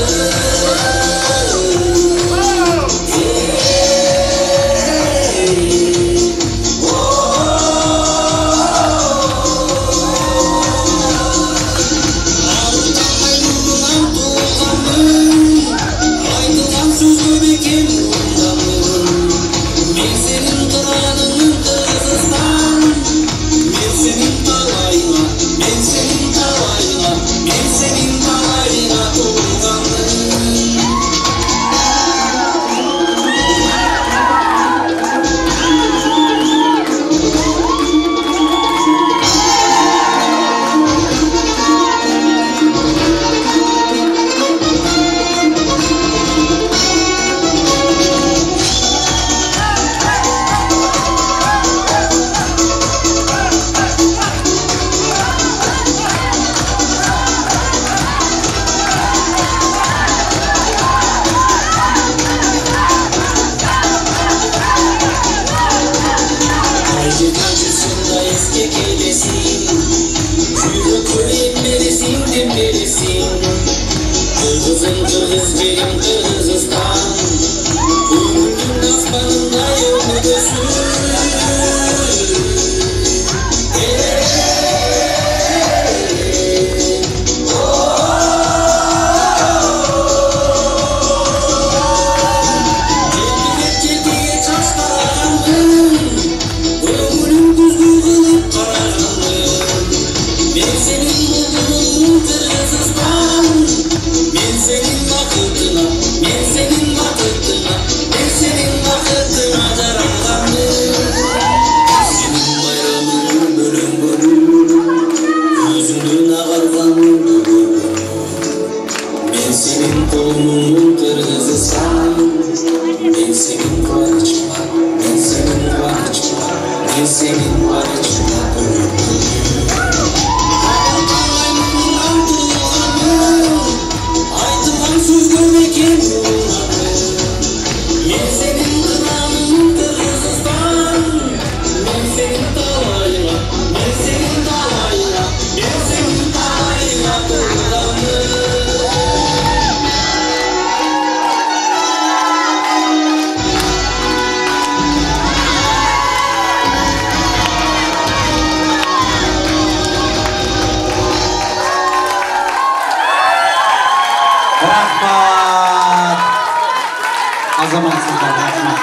Азаматсыздар, рахмат.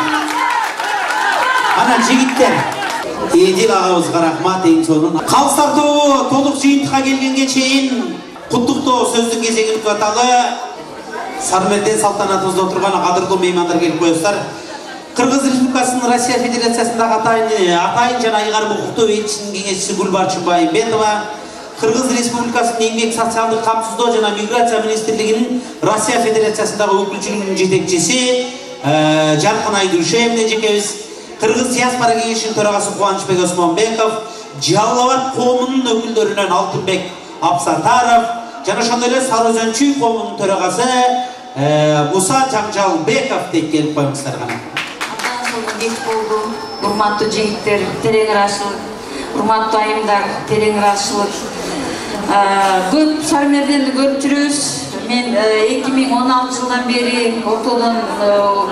Ана жігіттер, Еділ ағамызға рахмат, ең соңын. Қалыстар тобы толық жиынтыққа келгенге шейін құттықтау сөздің кезегін көталы Сармерден салтанатымызда отырған қадірлі меймандар келіп қойыстар. Қырғыз Республикасының Россия Федерациясындағы атайын жана айғар құқықтау елшісінің кеңесшісі Гүлбар Чубайымбетова, Қырғыз Республикасының еңбек социалдық қамсыздау жана миграция министрлігінің Россия Федерациясындағы өкілшілігінің жетекшісі Жарқынай Гүлшевне жекебіз, Қырғыз диаспора кеңесінің төрағасы Қуанышбек Осмонбеков, Жалалабад қауымының өкілдерінен Алтынбек Абсатаров, жана ошондой эле Сарыөзөнчүй коомунун төрагасы Муса Жаңжалбеков деп келип коюңуздар кана. Андан соң кеч болду. Урматтуу жигиттер, терең ырашылык, урматтуу айымдар, терең ырашылык. Көп Сармерденди көрүп жүрөбүз. Мен 2016 жылдан бери ортодон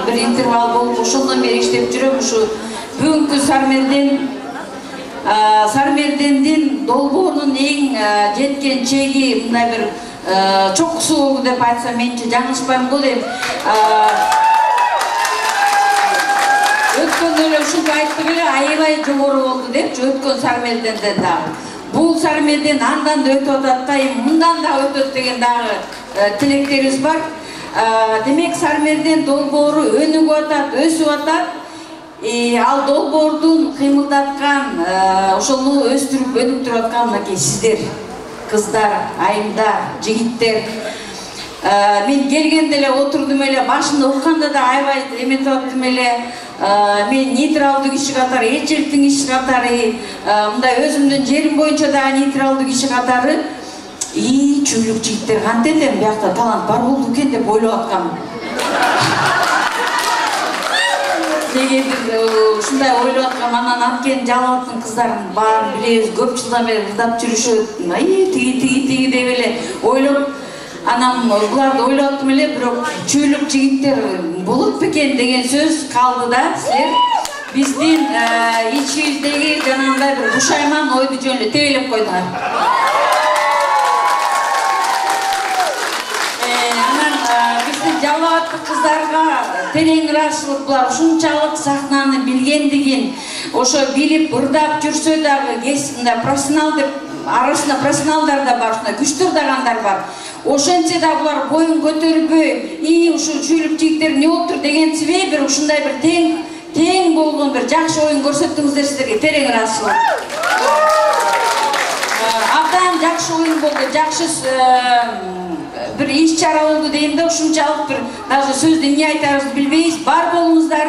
бир интервал болуп, ошондон бери иштеп жүрөм. Ушу бүгүнкү Сармердендин долбоорунун эң жеткен чеги мындай бир чокусу болду деп айтсам менчи жаңылышпайм го дейм. Өткөндө эле ушунча айттым эле, аябай жогору болду депчи, өткөн Сармерденден дагы. Бул Сармерден андан да өтүп атат да, мындан да өтөт деген дагы тилектерибиз бар. Демек Сармерден долбоору өнүгүп атат, өсүп атат. Ал долбоордун кыймылдаткан, ошону өстүрүп өнүктүрүп аткан мынакей сиздер, кыздар, айымдар, жигиттер. Мен келгенде эле отурдум эле, башында укканда да аябай эметип аттым эле. мен нейтралдуу киши катары, элчиликтин киши катары, мындай өзүмдүн жерим боюнча дагы нейтралдуу киши катары чүйлүк жигиттер кантет эми биякта талант бар болду экен деп ойлоп аткам. Дегенdir ушундай ойлоп аткам, анан анткени Жалалаттын кыздарын баарын билебиз, көп жылдан бери ырдап жүрүшөт. Тиги деп эле ойлоп, анан буларды ойлоп аттым эле, бирок чүйлүк жигиттер болот бекен деген сөз калды да. Силер биздин ичибиздеги жанагындай бир бушайман ойду жөн эле тебелеп койдуңар. Жалалаттык кыздарга терең ыраазычылык, булар ушунчалык сахнаны билгендигин, ошо билип ырдап жүрсө дагы мындай профессионал деп арасында профессионалдар да бар, ушундай күчтүү ырдагандар бар. Ошентсе да булар боюн көтөрбөй, ушул чүйлүк жигиттер эмне болуптур деген себеби бир ушундай бир тең болгон бир жакшы оюн көрсөттүңүздөр, силерге терең ыраазычылык. Абдан жакшы оюн болду, жакшы bir iş çara oldu deyimde uşunçalık bir даже sözde emне aytarыбызды билбейбиз. Бар болуңуздар.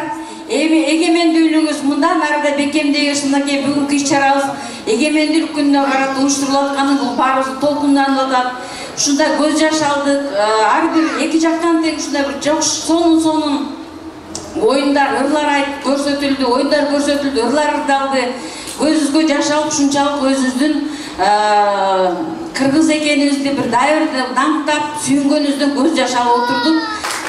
Эгемендүүлүгүбүз мындан арада бекемдей ушундай бүгүнкү иш чарабыз эгемендүүлүк күнүнө карата уюштурулуп атканы бул баарыбыз толкунданып атат. Ушундай көз жаш алдык. Ар бир эки жактан тең ушундай бир сонун оюндар, ырлар айтып көрсөтүлдү, оюндар көрсөтүлдү, ырлар ырдалды. Көзүбүзгө жаш алып ушунчалык өзүбүздүн кыргыз экенибизди бир дайырды даңктап сүйүнгөнүбүздөн көз жаш алып отурдук.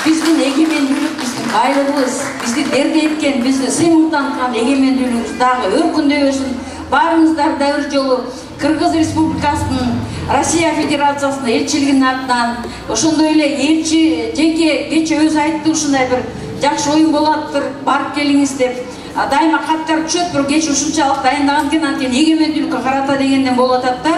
Биздин эгемендүүлүк биздин байлыгыбыз, бизди дердейткен, бизди сыймыктанткан эгемендүүлүгүбүз дагы өркүндөбөсүн. Баарыңыздар да бир жолу Кыргыз Республикасынын Россия Федерациясынын элчилигинин атынан, ошондой эле элчи кече өзү айтты, ушундай бир жакшы оюн болоптур, барып келиңиз деп. Дайыма каттар түшөт, бирок кече ушунчалык дайындаган экен, анткени эгемендүүлүккө карата дегенден болуп атат да.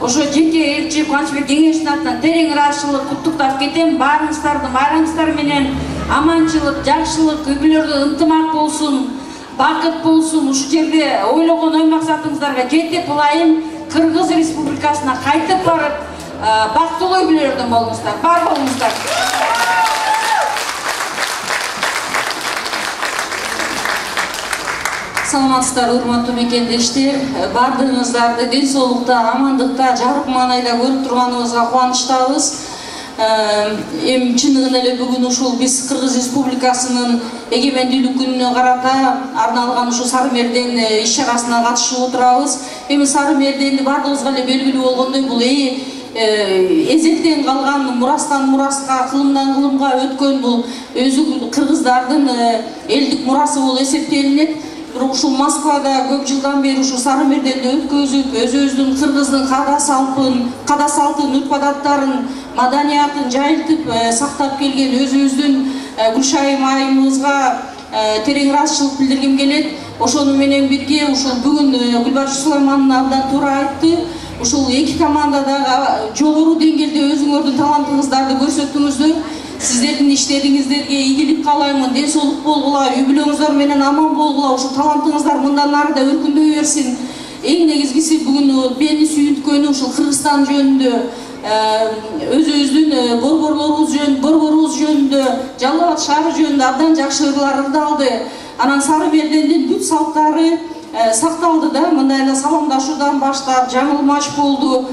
Ошо жеке элчи Кубанычбек кеңештин атынан терең ыраазычылык куттуктап кетем. Баарыңыздардын байрамыңыздар менен аманчылык, жакшылык, үй бүлөлөрдө ынтымак болсун, бакыт болсун. Ушул жерде ойлогон ой максатыңыздарга жетип ылайым. Кыргыз Республикасына кайтып барып, бактылуу үй бүлөлөрдөн болуңуздар. Бар болуңуздар. Саламатсыздар, урматтуу мекендештер. Бардыгыңыздарды ден соолукта, амандыкта, жарык маанайда көрүп турганыбызга кубанычтабыз. Эми чындыгында эле бүгүн ушул биз Кыргыз Республикасынын эгемендүүлүк күнүнө карата арналган ушул Сары Мерден иш чарасына катышып отурабыз. Эми Сары Мерденди бардыгыбызга эле белгилүү болгондой, бул эзектен калган мурастан мураска, кылымдан кылымга өткөн бул өзү кыргыздардын элдик мурасы болуп эсептелинет. Бирок ушул Москвада көп жылдан бери ушул Сары Мерденди өткөзүп, өзүбүздүн кыргыздын када салтын, үрп-адаттарын, маданиятын жайылтып сактап келген өзүбүздүн Гүлшайым айымыбызга терең ыраазычылык билдиргим келет. Ошону менен бирге ушул бүгүн Гүлбарчы Сулаймановна абдан туура айтты. Ушул эки командадагы жогору деңгээлде өзүңөрдүн талантыңыздарды көрсөттүңүздөр. Сиздердин иштериңиздерге ийгилик каалаймын, ден соолук болгула, үй бүлөңүздөр менен аман болгула, ушул талантыңыздар мындан ары да өркүндөй берсин. Эң негизгиси бүгүн мени сүйүнткөнү ушул Кыргызстан жөнүндө, өзүбүздүн борборубуз жөнүндө, Жалал Абад шаары жөнүндө абдан жакшы ырлар ырдалды. Анан Сары Мердендин бүт салттары сакталды да, мындай эле саламдашуудан баштап жаңылмаш болду,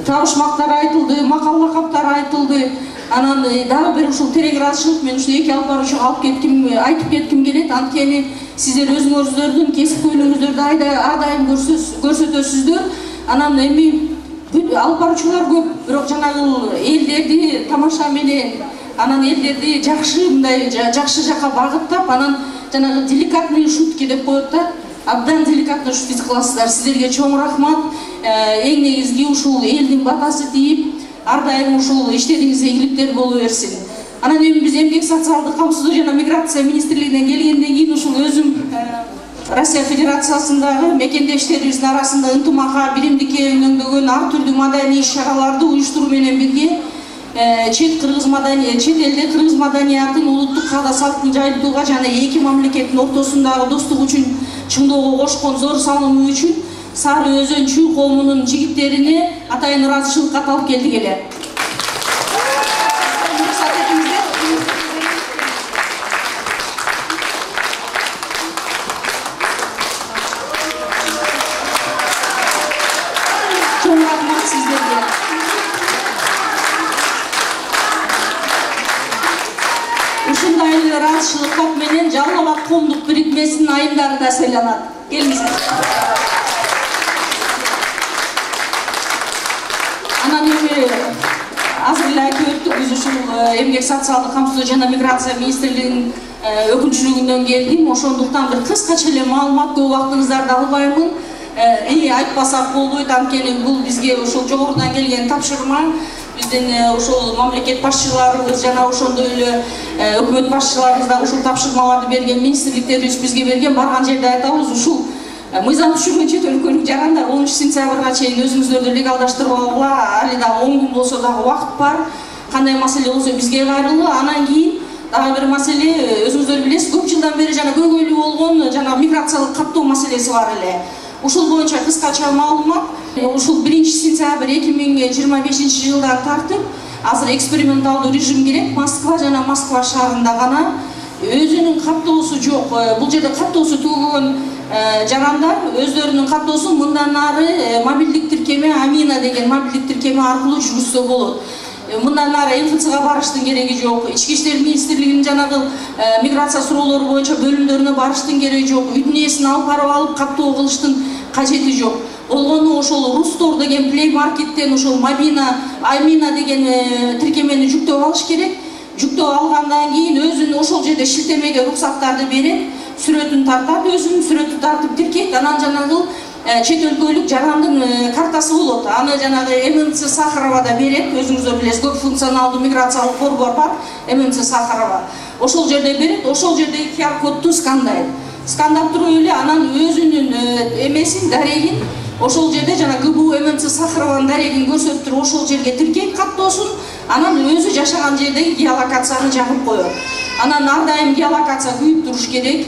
табышмактар айтылды, макал лакаптар айтылды. Анан дагы бир ушул терең ыраазычылык мен ушул эки алып баруучуга айтып кетким келет. Анткени сиздер өзүңөрдүн кесипкөйлүгүңүздөрдү айдайым көрсөтөсүздөр. Анан эми алып баруучулар көп, бирок жанагы элдерди тамаша менен, анан элдерди жакшы мындай жакшы жака багыттап, анан жанагы деликатные шутки деп коет да. Абдан деликатный шутки кыласыздар. Сиздерге чоң рахмат. Эң негизги ушул элдин батасы тийип, ар дайым ушул иштериңизде ийгиликтер боло берсин. Анан эми биз Эмгек социалдык камсыздоо жана миграция министрлигинен келгенден кийин ушул өзүм Россия Федерациясындагы мекендештерибиздин арасында ынтымакка, биримдикке үнөңдөгөн ар түрдүү маданий иш чараларды уюштуруу менен бирге чет элде кыргыз маданиятын, улуттук каада салтын жайылтууга жана эки мамлекеттин ортосундагы достук үчүн чыңдоого кошкон зор салымы үчүн Сары Өзөн чүй коомунун жигиттерине атайын ыраазычылыкка алып келдик эле. башчылык менен Жалал Абад коомдук бирикмесинин айымдары да сыйланат. Келиңиздер. Анан эми азыр эле айтып өттүк, биз ушул Эмгек социалдык камсыздоо жана миграция министрлигинин өкүнчүлүгүнөн келдим. Ошондуктан бир кыскача эле маалымат, көп убактыңыздарды албаймын. Айтпасак болбойт, анткени бул бизге ошол жогорудан келген тапшырма. Биздин ошол мамлекет башчыларыбыз жана ошондой эле өкмөт башчыларыбыз да ушул тапшырмаларды берген, министрликтерибиз бизге берген. Барган жерде айтабыз, ушул мыйзам түшүргөн чет өлкөлүк жарандар 10 сентябрга чейин өзүңүздөрдү легалдаштырып алгыла. Али дагы 10 күн болсо дагы убакыт бар. Кандай маселе болсо бизге кайрылгыла. Анан кийин дагы бир маселе, өзүңүздөр билесиз, көп жылдан бери жана көйгөйлүү болгон жана миграциялык каттоо маселеси бар эле. Ушул боюнча кыскача маалымат. Ушул 1 сентябрь 2025 жылдан тартып, азыр эксперименталдуу режим керек. Москва жана Москва шаарында гана өзүнүн каттоосу жок. Бул жерде каттоосу түгөгөн жарандар өздөрүнүн каттоосун мындан ары мобилдик тиркеме Амина деген мобилдик тиркеме аркылуу жүргүзсө болот. Мындан ары МФЦга барыштын кереги жок. Ички иштер министрлигинин жанагы миграция суроолору боюнча бөлүмдөрүнө барыштын кереги жок. Үйдүн ээсин алып барып алып каттоо кылыштын кажети жок. Болгону ошол Рустор деген Play Market'тен ошол Амина деген тиркемени жүктөп алыш керек. Жүктөп алгандан кийин өзүнүн ошол жерде шилтемеге руксаттарды берет, сүрөтүн тартат, өзүнүн сүрөтүн тартып тиркейт. Анан жанагы чет өлкөлүк жарандын картасы болот. Аны жанагы ММЦ Сахаровада берет. Өзүңүздөр билесиз, көп функционалдуу миграциялык борбор бар, ММЦ Сахарова. Ошол жерде берет, ошол жерде QR кодду скандайт. Скандап туруп эле анан өзүнүн эмесин, дарегин ошол жерде жана ГБУ ММЦ Сахарованын дарегин көрсөтүп туруп ошол жерге тиркейт каттоосун. Анан өзү жашаган жердеги геолокацияны жагып коет. Анан ар дайым геолокация күйүп туруш керек.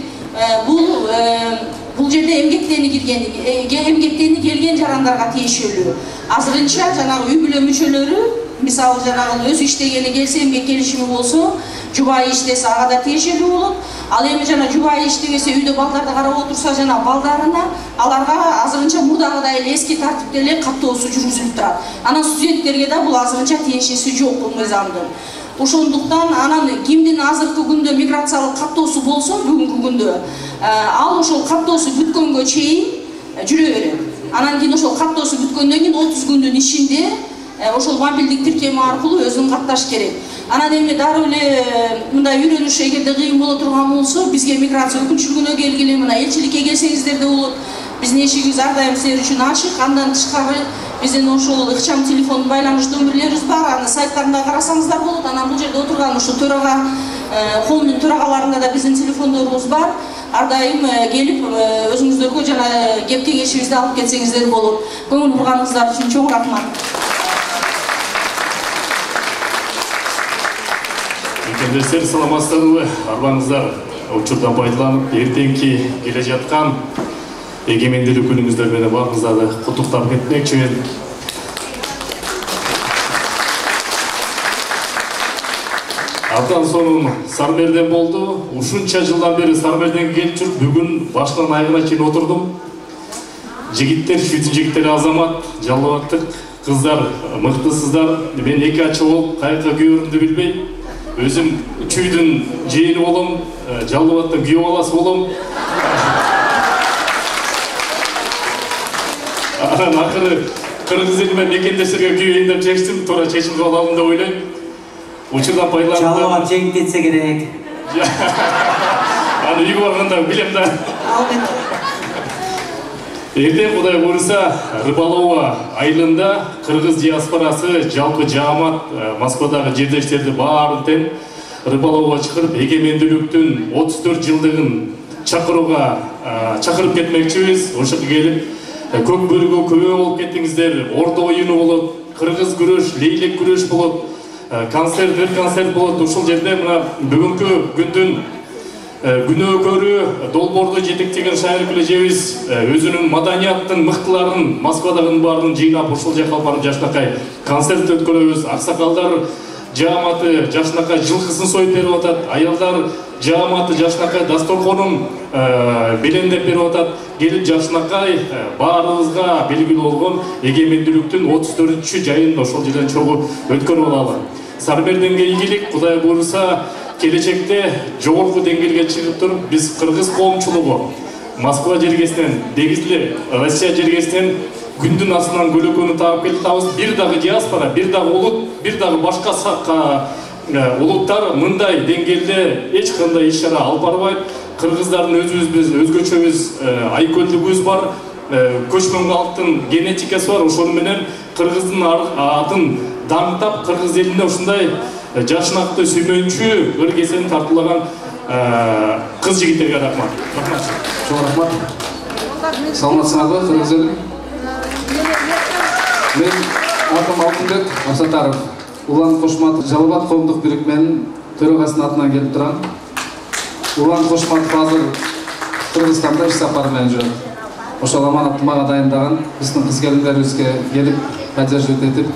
Бул жерде эмгектени келген жарандарга тиешелүү. Азырынча жанагы үй бүлө мүчөлөрү, мисалы жанагы өз иштегени келсе, эмгек келишими болсо, жубайы иштесе ага да тиешелүү болот. Ал эми жана жубайы иштебесе, үйдө балдарды карап отурса, жана балдарына аларга азырынча мурдагыдай эле эски тартипте эле каттоосу жүргүзүлүп турат. Анан студенттерге да бул азырынча тиешеси жок бул мыйзамдын. Ошондуктан анан кимдин азыркы күндө миграциялык каттоосу болсо, бүгүнкү күндө ал ошол каттоосу бүткөнгө чейин жүрө берет. Анан кийин ошол каттоосу бүткөндөн кийин 30 күндүн ичинде ошол мобилдик тиркеме аркылуу өзүн катташ керек. Анан эми дароо эле мындай үйрөнүш эгерде кыйын боло турган болсо, бизге миграция өкүнчүлүгүнө келгиле, мына элчиликке келсеңиздер да болот. Биздин эшигибиз ар дайым силер үчүн ачык. Андан тышкары биздин ошол ыкчам телефон байланыш нөмүрлөрүбүз бар. Аны сайттарында карасаңыздар болот. Анан бул жерде отурган ушу төрага, коомдун төрагаларында да биздин телефондорубуз бар. Ар дайым келип өзүңүздөргө жана кеп кеңешибизди алып кетсеңиздер болот. Көңүл бурганыңыздар үчүн чоң рахмат. Мекендештер, саламатсыздарбы? Арбаңыздар учурдан пайдаланып, эртеңки келе жаткан эгемендүүлүк күнүңүздөр менен баарыңыздарды куттуктап кетмекчимин. Атан сонун Сармерден болду. Ушунча жылдан бери Сармерден келип жүрүп, бүгүн баштан айгына чейин отурдум. Жигиттер, шүйтүн жигиттери азамат, жалбаттык кыздар, мыктысыздар. Мен эки ачы болуп, каяка күйөрүмдү билбей, өзүм чүйдүн жээни болом, жалбаттын күйөө баласы болом. Анан акыры кыргыз эли менен мекендештерге күйөйүн деп чечтим, туура чечим кабыл алдым деп ойлойм. Учурдан пайдаланып жалбат жеңип кетсе керек. Аны үйгө барганда билем да. Эртең Кудай буйруса Рыбалова айылында кыргыз диаспорасы жалпы жаамат Москвадагы жердештерди баарын тең Рыбалова чакырып эгемендүүлүктүн 34 жылдыгын чакырып кетмекчибиз. Ошого келип көк бөлүгө көбөй болуп кеттиңиздер. Орто оюну болот, кыргыз күрөш, лейлек күрөш болот, концерт болот. Ушул жерде мына бүгүнкү күндүн күнөөкөрү долбоорду жетектеген шайыр Күлежебиз өзүнүн маданияттын мыктыларын Москвадагы баарын жыйнап ушул жака барып жашнакай концерт өткөрөбүз. Аксакалдар жааматы жашнакай жылкысын союп берип атат, аялдар жааматы жашнакай дасторконун белендеп берип атат. Келип жашнакай баарыбызга белгилүү болгон эгемендүүлүктүн 34-жайын ошол жерден чогуу өткөрүп алалы. Сармерденге ийгилик, Кудай буйруса келечекте жогорку деңгээлге чыгып туруп биз кыргыз коомчулугу Москва жергесинен, дегизли Россия жергесинен күндүн астынан көлөкөнү таап келатабыз. Бир дагы диаспора, бир дагы улут, бир дагы башка улуттар мындай деңгээлде эч кандай иш-чара алып барбайт. Кыргыздардын өзгөчөбүз айкөлдүгүбүз бар, көчмөн калктын генетикасы бар. Ошону менен кыргыздын атын даңктап, кыргыз элине ушундай жашнактуу, сүймөнчү, ыр кесени тартуулаган кыз жигиттерге рахмат. Çok rahmat. Саламатсыңарбы, кыргыз ели? Мен атым Алтынбек Аксатаров. Улан Кошматов Жалал-Абад коомдук бирикменин төрагасынын атынан келип турам. Улан Кошматов азыр Кыргызстанда иш сапары менен жүрөт. Ошол аманатты мага дайындаган биздин кыз келиндерибизге келип, поддерживать этип,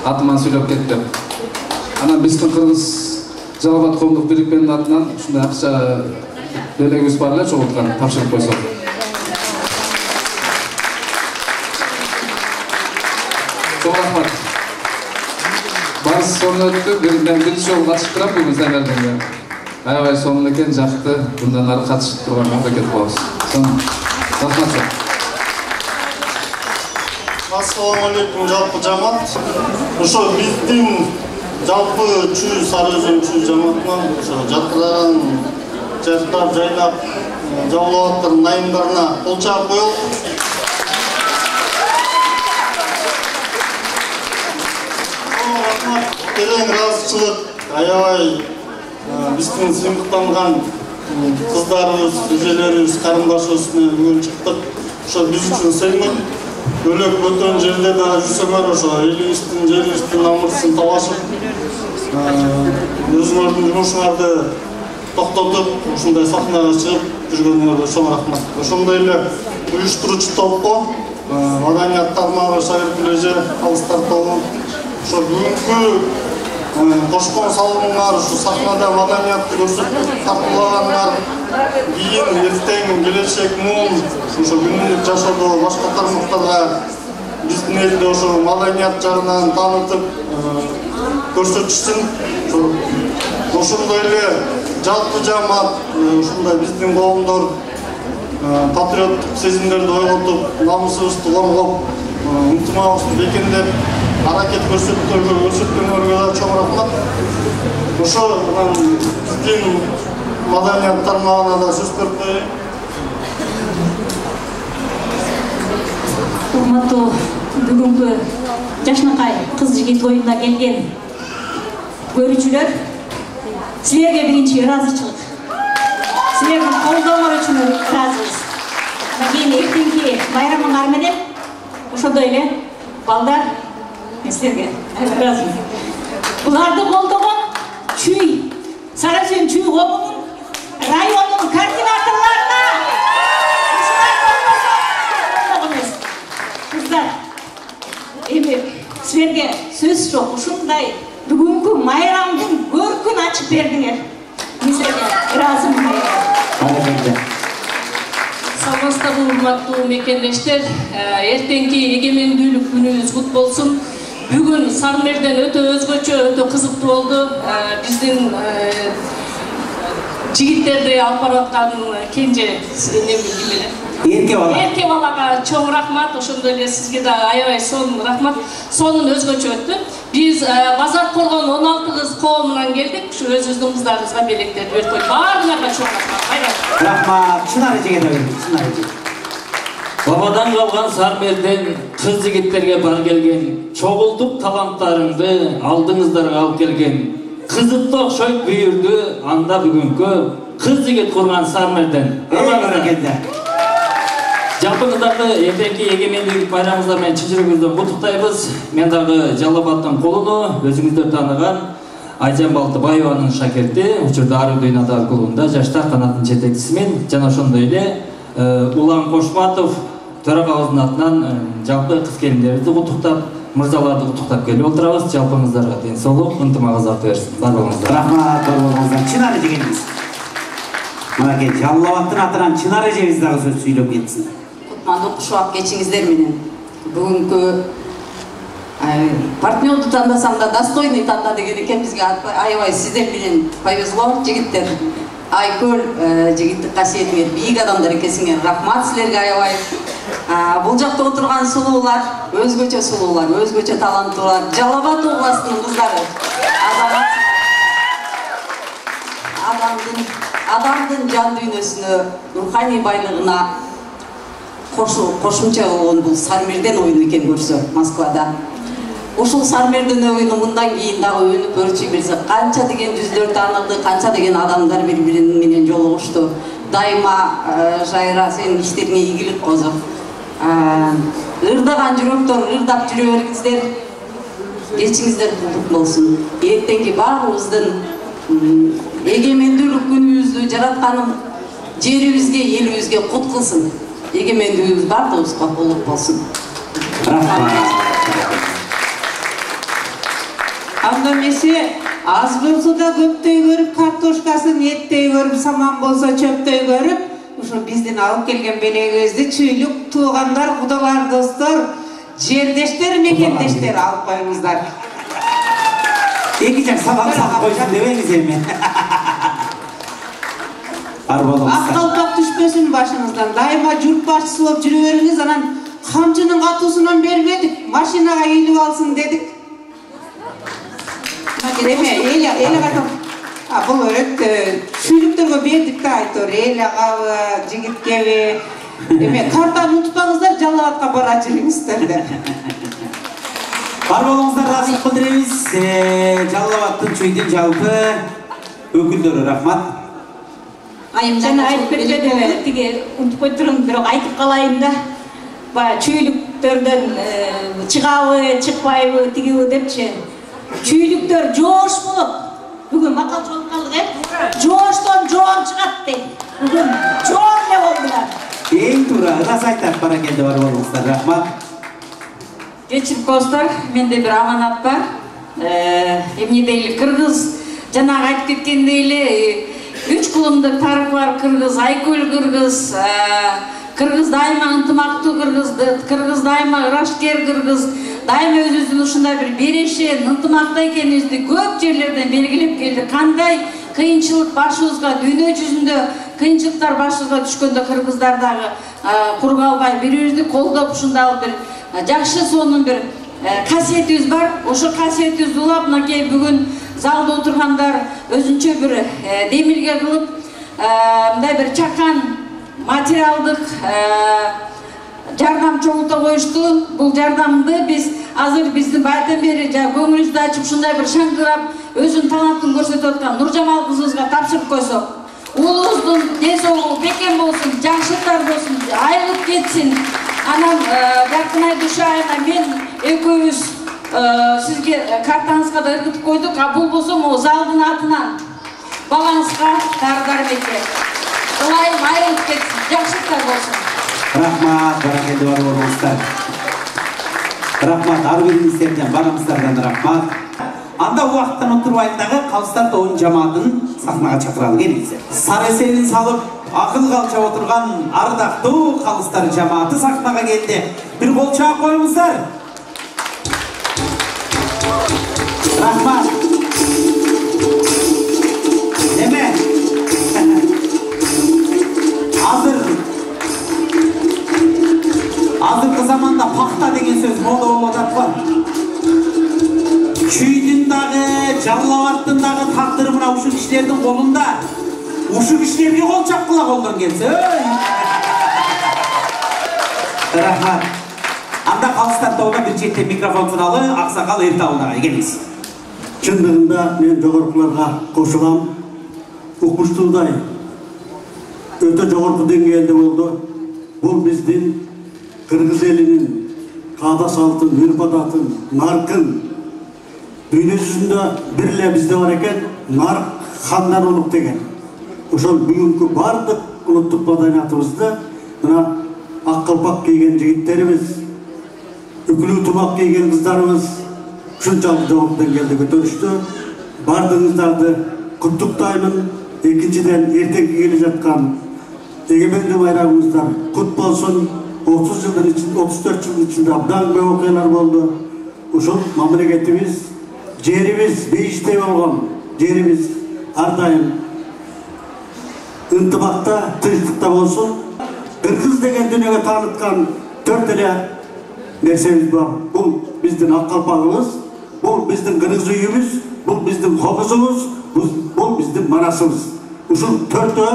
атыман сүйлөп кетти. Анан биздин кыргыз Жалал-Абад коомдук бирикменин атынан ушундай акча белегибиз бар эле, чогулткан тапшырып койсок. Çok rahmat. Barысы сонун өттү. Мен биринчи жолу катышып турам бүгүн Самерденге. Аябай сонун экен, жакты. Мындан ары катышып турган мамлекет болобуз. Рахмат. Ассаламу алейкум жалпы жамаат. Ошо биздин жалпы чүй Сары Өзөн чүй жамаатынан ошо жаткырган жактап жайнап Жалал-Абадтын найымдарына кол чаап коелук. Терең ыраазычылык, аябай биздин сыймыктанган кыздарыбыз, эжелерибиз, карындашыбыз менен бүгүн чыктык. Ошо биз үчүн сыймык. Бөлөк бөтөн жерде да жүрсөңөр, ошо элибиздин, жерибиздин намысын талашып, өзүңөрдүн жумушуңарды токтотуп, ушундай сахнага чыгып жүргөнүңөргө чоң рахмат. Ошондой эле уюштуруучу топко, маданият тармагы Шагиркүл эже, алыстар тобу, ошо бүгүнкү кошкон салымыңар, ушу сахнада маданиятты көрсөтүп тартуулаганыңар, кийин эртең келечек муун ошо күнүмдүк жашоодо башка тармактарга биздин элде ошо маданият жагынан таанытып көрсөтүшсүн. Ошондой эле жалпы жамаат ушундай биздин коомдор патриоттук сезимдерди ойготуп, намысыбызды коргоп, ынтымагыбызды бекемдеп аракет көрсөткөнгөргө да чоң рахмат. Ошо биздин маданият тармагына да сөз берип коеюн. Урматтуу бүгүнкү жашнакай кыз жигит оюнуна келген көрүүчүлөр, силерге биринчи ыраазычылык. Силердин колдооңор үчүн ыраазыбыз. Кийин эртеңки байрамыңар менен ошондой эле балдар силерге ыраазымын. Буларды колдогон чүй, Сары Өзөн чүй коомунун райондун координаторлоруна кыздар, эми силерге сөз жок. Ушундай бүгүнкү майрамдын көркүн ачып бердиңер. Мен силерге ыраазымын. Саламатсыздарбы, урматтуу мекендештер. Эртеңки эгемендүүлүк күнүбүз кут болсун. Бүгүн Сармерден өтө өзгөчө, өтө кызыктуу болду. Биздин жигиттерди алып барып аткан кенже Эрке балага чоң рахмат. Ошондой эле сизге да аябай сонун рахмат. Сонун өзгөчө өттү. Биз Базар Коргон 16 кыз коомунан келдик. Ушу өзүбүздүн кыздарыбызга белектерди берип койдук. Баарыңарга чоң рахмат. Рахмат. Чынары жеген чынары. Бабадан калган Сармерден кыз жигиттерге бар келген чогулдук таланттарыңды алдыңыздарга алып келген кызыкты окшойт бүйүрдү анда бүгүнкү кыз жигит курган Сармерден. Жалпыңыздарды эртеңки эгемендүүлүк байрамыңыздар менен чын жүрөгүбүздөн куттуктайбыз. Мен дагы Жалал-Абадтын колуну өзүңүздөр тааныган Айжан Балтыбаеванын шакирти, учурда Ар Дүйнөдө клубунда жаштар канатынын жетекчисимин. Жана ошондой эле Улан Кошматов төрагабыздын атынан жалпы кыз келиндерибизди куттуктап, мырзаларды куттуктап келип отурабыз. Жалпыңыздарга ден соолук, ынтымагыңыз арта берсин. Бар болуңуздар. Рахмат, бар болуңуздар. Чынары жегенибиз. Мынакей Жалал-Абадтын атынан Чынары эжебиз дагы сөз сүйлөп кетсин. Кутмандуу кушубак кечиңиздер менен бүгүнкү партнерду тандасам да достойный танда деген экен, бизге аябай сиздер менен повезло, жигиттер. Айкөл жигиттик касиетиңер, бийик адамдар экенсиңер. Рахмат силерге аябай. Бул жакта отурган сулуулар, өзгөчө сулуулар, өзгөчө таланттуулар, Жалал Абад областынын кыздары. Адамдын жан дүйнөсүнө, руханий байлыгына кошумча болгон бул Сармерден оюну экен көрсө Москвада. Ушул Сармерден оюну мындан кийин дагы өнүп өрчүй берсе, канча деген жүздөр таанылды, канча деген адамдар бири-бири менен жолугушту. Дайыма Жайра сенин иштериңе ийгилик козу. Ырдаган жүрөктөр ырдап жүрө бериңиздер. Кечиңиздер кулдук болсун. Эртеңки баарыбыздын эгемендүүлүк күнүбүздү жаратканым жерибизге, элибизге кут кылсын. Эгемендүүлүгүбүз бардыгыбызга кулдук болсун. Анда эмесе аз болсо да көптөй көрүп, картошкасын еттей көрүп, саман болсо чөптөй көрүп, ушул биздин алып келген белегибизди чүйлүк туугандар, кудалар, достор, жердештер, мекендештер алып коюңуздар. Эки жак сабак салып койсун дебеңиз эми. Ак калпак түшпөсүн башыңыздан. Дайыма журт башчысы болуп жүрө бериңиз, анан камчынын катуусунан бербедик, машинага ийилип алсын дедик. Бұл өрет сүйріктерге бердік та айтыр, ел ағабы, жігіткебі. Картаны ұтпаңыздар, Жалал Абадқа бара жүріңіздер. Бар болыңыздар, разылық білдіреміз. Жалал Абадтың чөйден жалпы өкілдері, рахмат. Жаңа айтып берді, тіге ұмытпай тұрын, бірақ айтып қалайын да. Чөйліктерден чығауы, чықпайы, тігеуі депші. Чүйлүктөр жоош болуп, бүгүн макал жолуп калдык, жооштон жоон чыгат дейт. Бүгүн жоон эле болдулар. Эң туура, ырас айтат баракелде бар болуңуздар, рахмат. Кечирип коңуздар, менде бир аманат бар. Эмне дейли, кыргыз жанагы айтып кеткендей эле 3 кулумдук тарыхы бар кыргыз, Айкөл кыргыз, кыргыз дайыма ынтымактуу кыргыз дайыма ырашкер кыргыз, дайыма өзүбүздүн ушундай бир берешен, ынтымакта экенибизди көп жерлерден белгилеп келди. Кандай кыйынчылык башыбызга, дүйнө жүзүндө кыйынчылыктар башыбызга түшкөндө кыргыздар дагы куру калбай бири-бирибизди колдоп ушундай бир жакшы сонун бир касиетибиз бар. Ошо касиетибизди улап, мынакей бүгүн залда отургандар өзүнчө бир демилге кылып, мындай бир чакан материалдык жардам чогулта коюшту. Бул жардамды биз азыр биздин байдан бери көңүлүбүздү ачып ушундай бир шаңкырап өзүнүн талантын көрсөтүп аткан Нуржамал кызыбызга тапшырып койсок, уулубуздун ден соолугу бекем болсун, жакшылыктар болсун, айылып кетсин. Анан Жаркынай Душаевна мен экөөбүз сизге картаңызга да ыргытып койдук. Бул болсо могу залдын атынан балаңызга дары-дармекке ылайым айылып кетсин, жакшылыктар болсун. Рахмат, баракелде бар болуңуздар. Рахмат, ар бириңиздерден, барыңыздардан рахмат. Анда убакыттан отурбайын дагы Калыстар тобунун жамаатын сахнага чакыралы, келиңиздер. Сары эсебин салып, акыл калчап отурган ардактуу Калыстар жамааты сахнага келди. Бир кол чаап коюңуздар. Рахмат. Неме? Азыркы заманда пакта деген сөз мода болуп атат. Чүйдүн дагы, Жалал Абадтын дагы тагдыры мына ушул кишилердин колунда. Ушул кишилерге кол чапкыла колдон келсе. Рахмат. Анда Калыстар тобуна бир четте микрофон суналы, Аксакал Эртабылдагы келиңиз. Чындыгында мен жогоркуларга кошулам. Укмуштуудай өтө жогорку деңгээлде болду. Бул биздин кыргыз элинин каада салтын, үрп-адатын, наркын дүйнө жүзүндө бир эле бизде бар экен, нарк хандан улук деген. Ошол бүгүнкү бардык улуттук маданиятыбызды мына ак калпак кийген жигиттерибиз, үкүлүү тумак кийген кыздарыбыз ушунчалык жогорку деңгээлде көтөрүштү. Бардыгыңыздарды куттуктаймын. Экинчиден эртеңки келе жаткан эгемендүү байрамыңыздар кут болсун. 30 жылдын ичинде, 34 жылдын ичинде абдан көп окуялар болду. ушул мамлекетибиз, жерибиз бейиштей болгон жерибиз ар дайым ынтымакта, тынчтыкта болсун. Кыргыз деген дүйнөгө тааныткан 4 эле нерсебиз бар. Бул биздин ак калпагыбыз, бул биздин кыргыз үйүбүз, бул биздин хогузубуз, бул биздин манасыбыз. Ушул 4төө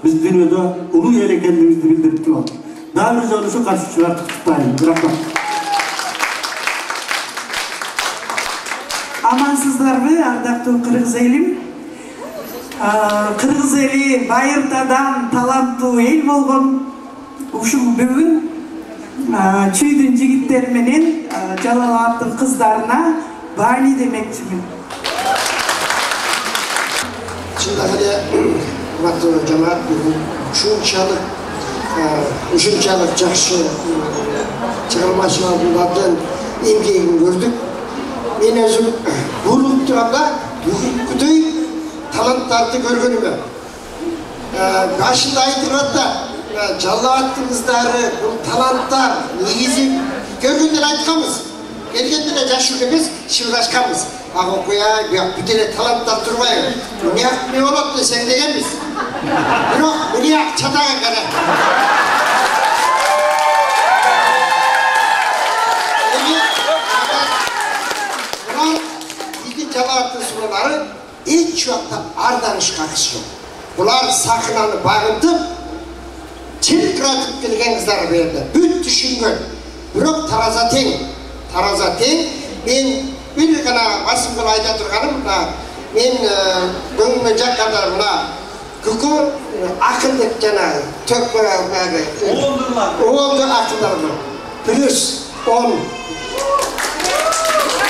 биз дүйнөдө улуу эл экендигибизди билдирип турат. Дагы бир жолу катышуучуларды куттуктайм. Рахмат. Амансыздарбы, ардактуу кыргыз элим? Кыргыз эли байыртадан таланттуу эл болгон. Ушул бүгүн чүйдүн жигиттери менен Жалал-Абадтын кыздарына баали демекчимин. Чындап эле урматтуу жамаат, бүгүн ушунчалык жакшы чыгармачылардын эмгегин көрдүк. Мен өзүм буруп турганда бүгүнкүдөй таланттарды көргөнүмө. Башында айтылат да, Жалал-Абадтын кыздары, бул таланттар негизи көргөндө айтканбыз. Келгенде эле жашык эмес, шылдашканбыз. Ага куяй, бияк бүт эле таланттар турбайбы? Муняк эмне болот десең дегенбиз. Бирок муняк чатага кара. Биздин Жалал-Абадтын сулуулары эч убакта арданышка кыз жок. Булар сахнаны багынтып, чиркыратып келген кыздар берди. Бүт түшүнгөн. Бирок тараза тең. Мен бир гана басым кылып айта турганым, мен көңүлүмө жакканда мына күкү акылдык жана төкпө акылдар плюс 10.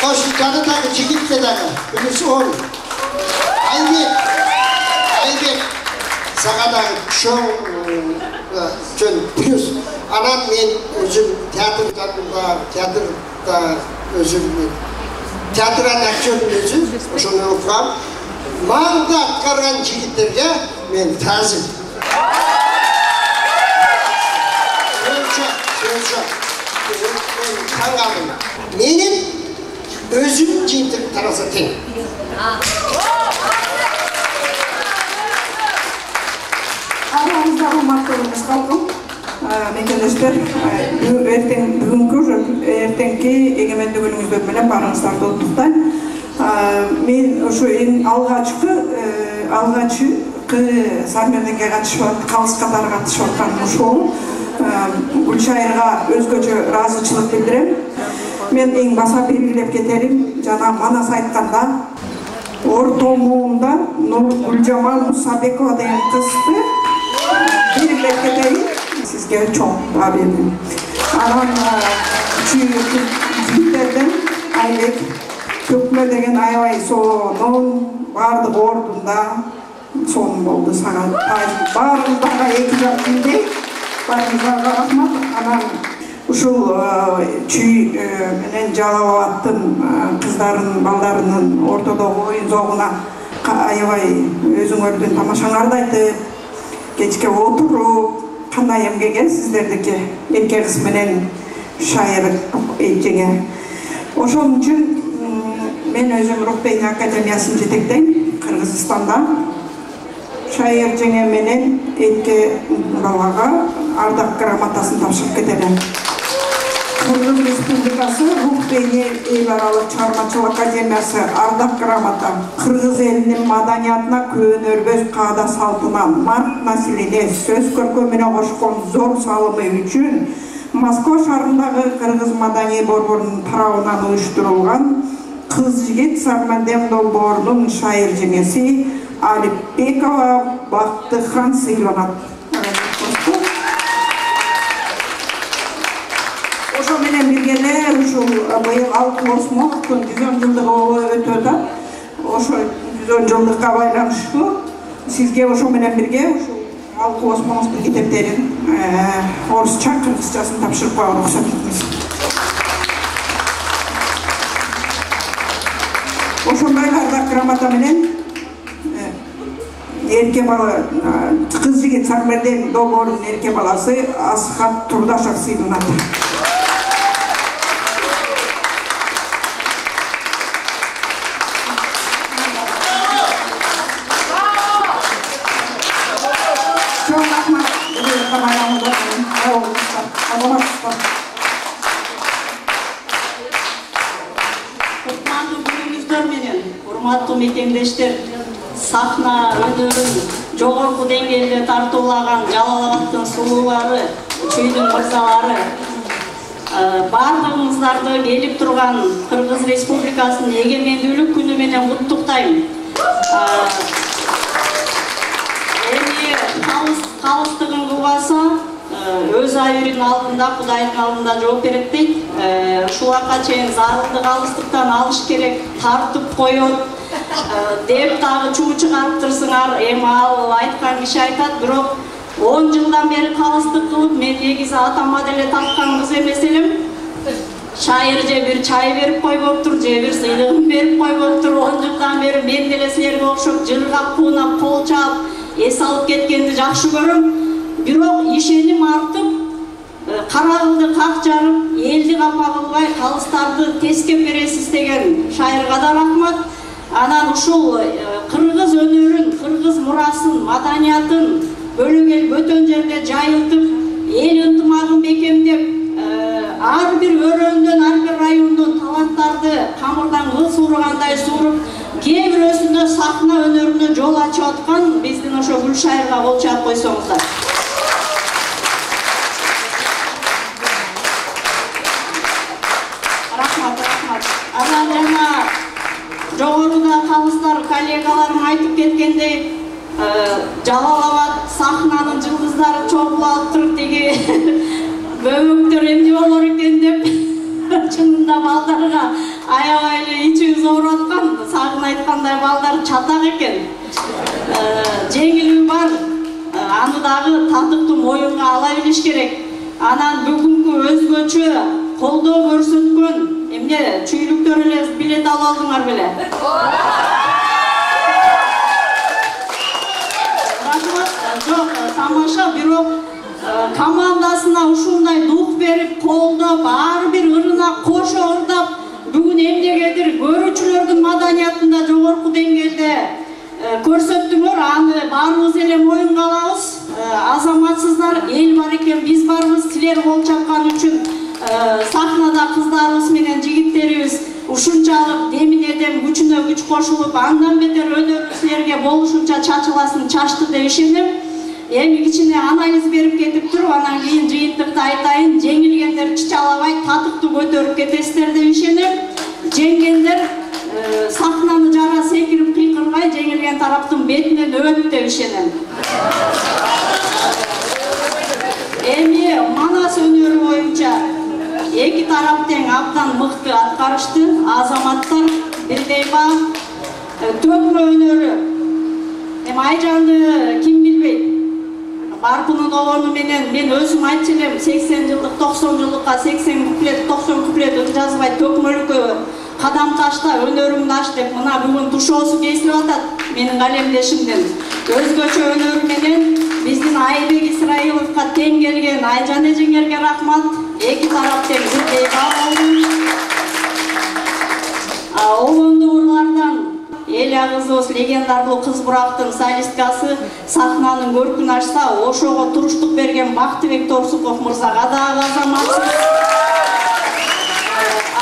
Koşukları da çekip de birisi 10. Aybek. Sakada şov plus. Anam men özüm tiyatrda özüm tiyatran aktörüm özüm. Oşunu okuram. Mağda atkargan jigitlerge men tazim. Söz. Tangadım. Menin özüm cintik tarafı teң. Aramızda urmattуулугубуз калкым, мекендештер, эртеңки эгемендик күнүңүздөр менен баарыңыздарды куттуктайм. Мен ошо эң алгачкы Сарменденге катышып, калыс катары катышып аткан ошол Гүлшайырга өзгөчө ыраазычылык билдирем. Мен эң баса белгилеп кетерим, жана манас айтканда, орто муунда Гүлжамал Мусабекова деген кызды белгилеп кетерим. Сизге чоң баа бердим. Анан жигиттерден Айбек Көкмө деген аябай сонун, баардык ордунда сонун болду сага. Баарыңыздарга эки жак билдей. Баарыңыздарга рахмат. Анан ушул чүй менен Жалал-Абадтын кыздарын, балдарынын ортодогу оюн-зогуна аябай өзүңөрдүн тамашаңарды айтып, кечке отуруп, кандай эмгеге сиздердики эрке кыз менен шайыр эжеңе. Ошон үчүн мен өзүм Рухбейни академиясын жетектейм Кыргызстанда. Шайыр жеңе менен эрке балага ардак грамотасын тапшырып кетелим. Кыргыз Республикасы Рухбейни эл аралык чыгармачылык академиясы ардак грамота кыргыз элинин маданиятына көөнөрбөс каада салтына март маселеде сөз көркөмүнө кошкон зор салымы үчүн Москва шаарындагы Кыргыз маданий борборунун тарабынан уюштурулган кыз жигит Сарменден долбоорунун шайыр жеңеси Алипбекова Бактыхан сыйланат. Ошо менен бирге ушул быйыл Алтын Осмоновдун 110 жылдыгы өтүп атат. Ошо 110 жылдыкка байланыштуу сизге ошо менен бирге ушул Алтын Осмоновдун китептерин орусча, кыргызчасын тапшырып коюуга уруксат этиңиз. Ошондой ардак грамота менен эрке бала кыз жигит Сарменден долбоорунун эрке баласы Асхат Турдашев сыйланат. урматтуу мекендештер, сахна өнөрүн жогорку деңгээлде тартуулаган Жалал-Абадтын сулуулары, чүйдүн мырзалары, бардыгыңыздарды келип турган Кыргыз Республикасынын эгемендүүлүк күнү менен куттуктайм. Эми калыстыгын кылбаса, өз айырын алдында, Кудайдын алдында жооп берет дейт. Ушуларга чейин зарылды калыстыктан алыш керек, тартып коет деп дагы чуу чыгарыптырсыңар. Эми ал айткан киши айтат, бирок 10 жылдан бери калыстык кылып, мен негизи атама деле тапкан кыз эмес элем. Шайыр же бир чай берип койбоптур, же бир сыйлыгын берип койбоптур. 10 жылдан бери мен деле силерге окшоп жыргап, куунап, кол чаап, эс алып кеткенди жакшы көрөм. Бирок ишеним артып, карагылды как жарып, элди капа кылбай, калыстарды тескеп бересиз деген шайырга да рахмат. Анан ушул кыргыз өнөрүн, кыргыз мурасын, маданиятын бөлөгөл бөтөн жерде жайылтып, эл ынтымагын бекемдеп, ар бир өрөөндөн, ар бир райондон таланттарды камырдан кыл суургандай сууруп, кээ бирөөсүнө сахна өнөрүнө жол ачып аткан биздин ошо Гүлшайырга кол чаап койсоңуздар. Анан жана жогоруда калыстар коллегаларым айтып кеткендей, Жалал-Абад сахнанын жылдыздары чогулуп алып туруп деги бөбөктөр эмне болор экен деп чынында балдарга аябай эле ичибиз ооруп аткан. Сагын айткандай балдар чатак экен. Жеңилүү бар, аны дагы татыктуу моюнга ала билиш керек. Анан бүгүнкү өзгөчө колдоо көрсөткөн эмне чүйлүктөр эле билет алып алдыңар беле? Жок, тамаша, бирок командасына ушундай дух берип, колдоп, ар бир ырына кошо ырдап, бүгүн эмнегедир көрүүчүлөрдүн маданиятында жогорку деңгээлде көрсөттүңөр. Аны баарыбыз эле моюнга алабыз. Азаматсыздар, эл бар экен, биз барбыз. Силер кол чапкан үчүн сахнада кыздарыбыз менен жигиттерибиз ушунчалык демине-дем, күчүнө күч кошулуп, андан бетер өнөрү силерге болушунча чачыласын чачты деп ишенем. Эми кичине анализ берип кетип туруп, анан кийин жыйынтыкта айтайын. Жеңилгендер чычалабай татыктуу көтөрүп кетесиздер деп ишенем. Жеңгендер сахнаны жара секирип кыйкырбай, жеңилген тараптын бетинен өбөт деп ишенем. Эми Манас өнөрү боюнча эки тарап тең абдан мыкты аткарышты. Азаматтар бирдей баа. Төкмө өнөрү. Эми Айжанды ким билбейт? Барпынын огону менен мен өзүм айтчу элем, 80 жылдык, 90 жылдыкка 80 куплет, 90 куплет жазбай төкмөлүккө кадам ташта, өнөрүңдү аш деп мына бүгүн тушоосу кесилип атат менин калемдешимден. Өзгөчө өнөрү менен биздин Айбек Исраиловго тең келген Айжан эжеңерге рахмат. Эки тарап тең бирдей болду. Олондурлардан Эля кызыбыз легендарлуу кыз бурактын солисткасы сахнанын көркүн ачса, ошого туруштук берген Бактыбек Торсуков мырзага дагы азаматсыз.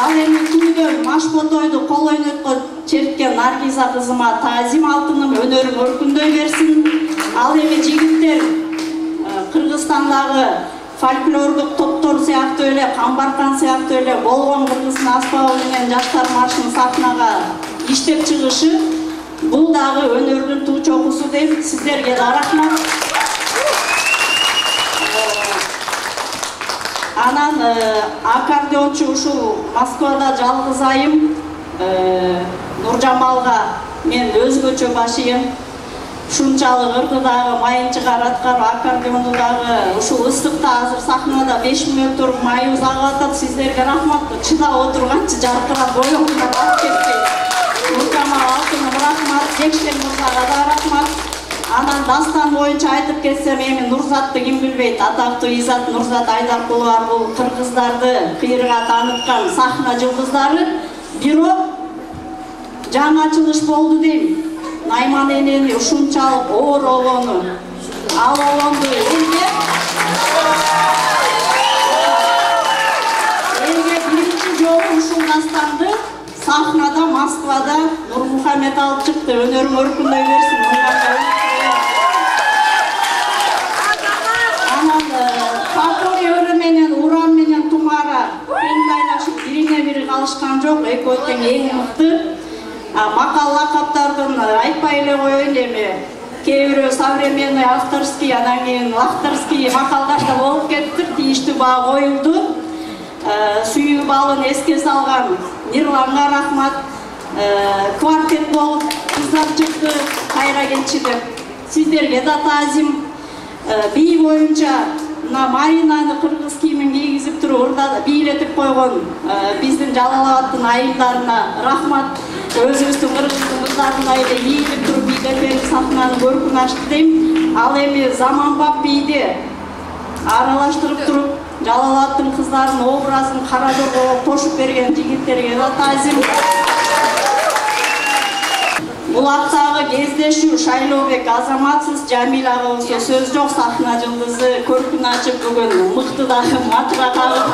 Ал эми түйдөн Машботойду кол ойноткон черткен Наргиза кызыма таазим алтыным, өнөрүң өркүндөй берсин. Ал эми жигиттер Кыргызстандагы фольклордук топтор сыяктуу эле, Камбаркан сыяктуу эле болгон кыргыздын аспабы менен жаштар маршын сахнага иштеп чыгышы, бул дагы өнөрдүн туу чокусу дейм. Сиздерге да рахмат. Анан аккордеончу ушул Москвада жалгыз айым Нуржамалга мен өзгөчө башыйым. Ушунчалык ырды дагы, майын чыгар аткар, аккордеону дагы ушул ыстыкта азыр сахнада 5 мүнөт туруп майыбыз агып атат. Сиздерге рахмат. Чыдап отурганчы жаркырап боюңуздар алып кетпей. Нуржамал алтыным рахмат, Жекшен мырзага да рахмат. Анан дастан боюнча айтып кетсем, эми Нурзатты ким билбейт? Атактуу Изат Нурзат Айдаркулова бул кыргыздарды кыйрыга тааныткан сахна жылдыздары. Бирок жаңы ачылыш болду дейм. Найман энени ушунчалык оор олону, ал олонду элге биринчи жолу ушул дастанды сахнада Москвада Нурмухамед керемет алып чыкты. Өнөрүң өркүндөй берсин. Анан Факори өрү менен Уран менен Тумара тең тайлашып бирине бири калышкан жок. Экөө тең эң мыкты. Макал лакаптардын айтпай эле коеюн эми. Кээ бирөө современный авторский, анан кийин авторский макалдар да болуп кетти. Тийиштүү баа коюлду. Сүйүү балын эске салган Нирланга рахмат. Квартет болуп кыздар чыкты. Кайра келчи деп. Сиздерге да таазим. Бий боюнча мына Маринаны кыргыз кийимин кийгизип туруп урда бийлетип койгон биздин Жалал-Абадтын айымдарына рахмат. Өзүбүздүн кыргыздын кыздарына эле кийилип туруп бийлеткен сахнаны көркүн ачты дейм. Ал эми заманбап бийди аралаштырып туруп Жалал-Абадтын кыздарынын образын Кара Доргого кошуп берген жигиттерге да таазим. Булактагы кездешүү Шайлообек Азаматсыз Жамил агабызга сөз жок. Сахна жылдызы көркүн ачып бүгүн мыкты дагы матыра кагып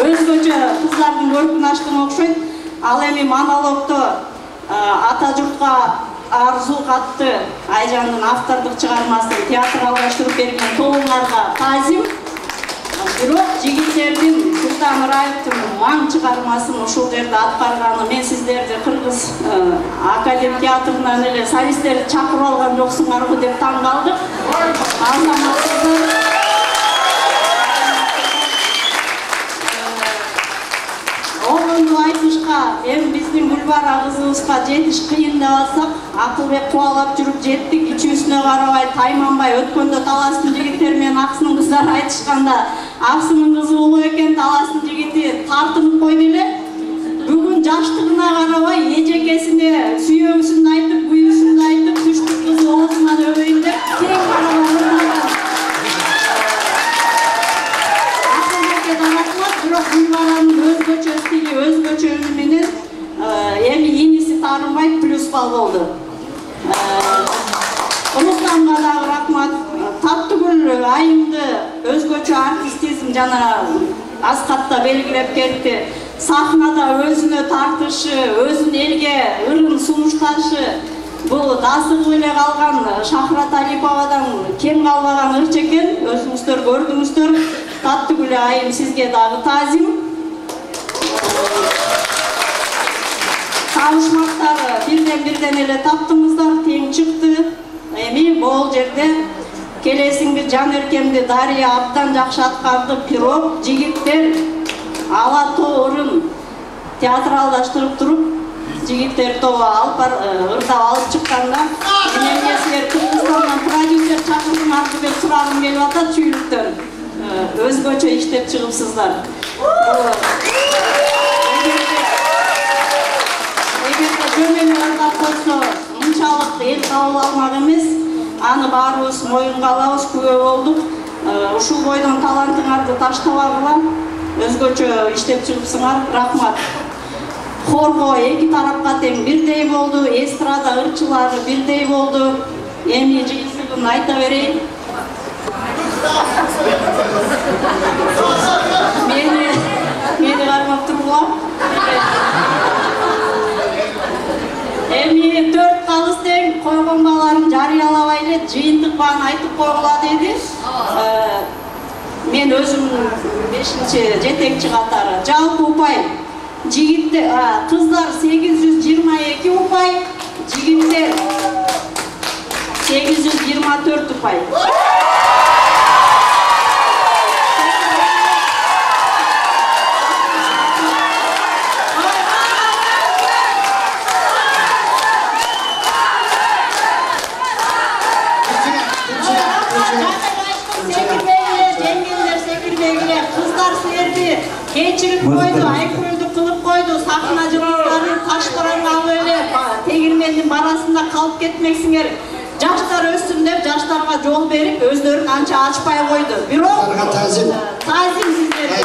өзгөчө кыздардын көркүн ачкан окшойт. Ал эми монологдо ата журтка арзу катты Айжандын автордук чыгармасын театралдаштырып берген тобуңарга таазим. Бирок жигиттердин Султан Раевдин маң чыгармасын ушул жерде аткарганы мен сиздерди Кыргыз Академ театрынан эле солисттерди чакырып алган жоксуңарбы деп таң калдык. Оңду айтышка эми биздин Гүлбара кызыбызга жетиш кыйын деп атсак, Акылбек кубалап жүрүп жеттик, ичүүсүнө карабай, тайманбай өткөндө Таластын жигиттери менен Аксынын кыздары айтышканда, Аксынын кызы улуу экен, Таластын жигити тартынып койду эле. Бүгүн жаштыгына карабай, эжекесине сүйөгүсүн айтып, буюусун айтып, түштүк кызы оозунан өбөйүн деп тең карабай. Акылбекке да рахмат, бирок Гүлбаранын өзгөчө стили, өзгөчө үнү менен эми иниси таарынбайт плюс балл болду. Рустамга дагы рахмат. Таттыгүл айымды өзгөчө артистизм жана Аскатта белгилеп кетти. Сахнада өзүнө тартышы, өзүн элге ырын сунушташы, бул дасыгып эле калган Шахрат Алиповадан кем калбаган ырчы экен. Өзүңүздөр көрдүңүздөр. Таттыгүл айым сизге дагы таазим. Табышмактары бирден эле таптыңыздар, тең чыкты. Эми бул жерде келесиңди Жан Эркемди Дария абдан жакшы аткарды. Пирог жигиттер ала тоорун театралдаштырып туруп, жигиттер тобу ырдап алып чыкканда, менде силер Кыргызстандан продюсер чакырдыңарбы деп сурагым келип атат чүйлүктөн. Өзгөчө иштеп чыгыпсыздар. Эгерде жөмөнө ырдап койсо, мынчалык эл кабыл алмак эмес. Аны баарыбыз моюнга алабыз, күбө болдук. Ушул бойдон талантыңарды таштабагыла. Өзгөчө иштеп чыгыпсыңар. Рахмат. Хорго эки тарапка тең бирдей болду, эстрада ырчылары бирдей болду. Эми жыйынтыгын айта берейин. Мени кармап тургула. Эми 4 калыс тең койгон бааларын жарыялабай эле жыйынтык бааны айтып койгула деди. Мен өзүм 5-жетекчи катары. Жалпы упай жигиттер, кыздар 822 упай, жигиттер 824 упай. Кечирип койду, айкөлдү кылып койду, сахна жылдыздарын таштаран алып эле тегирмендин барасында калып кетмексиңер. Жаштар өссүн деп жаштарга жол берип, өздөрүн анча ачпай койду. Бирок таазим сиздерге.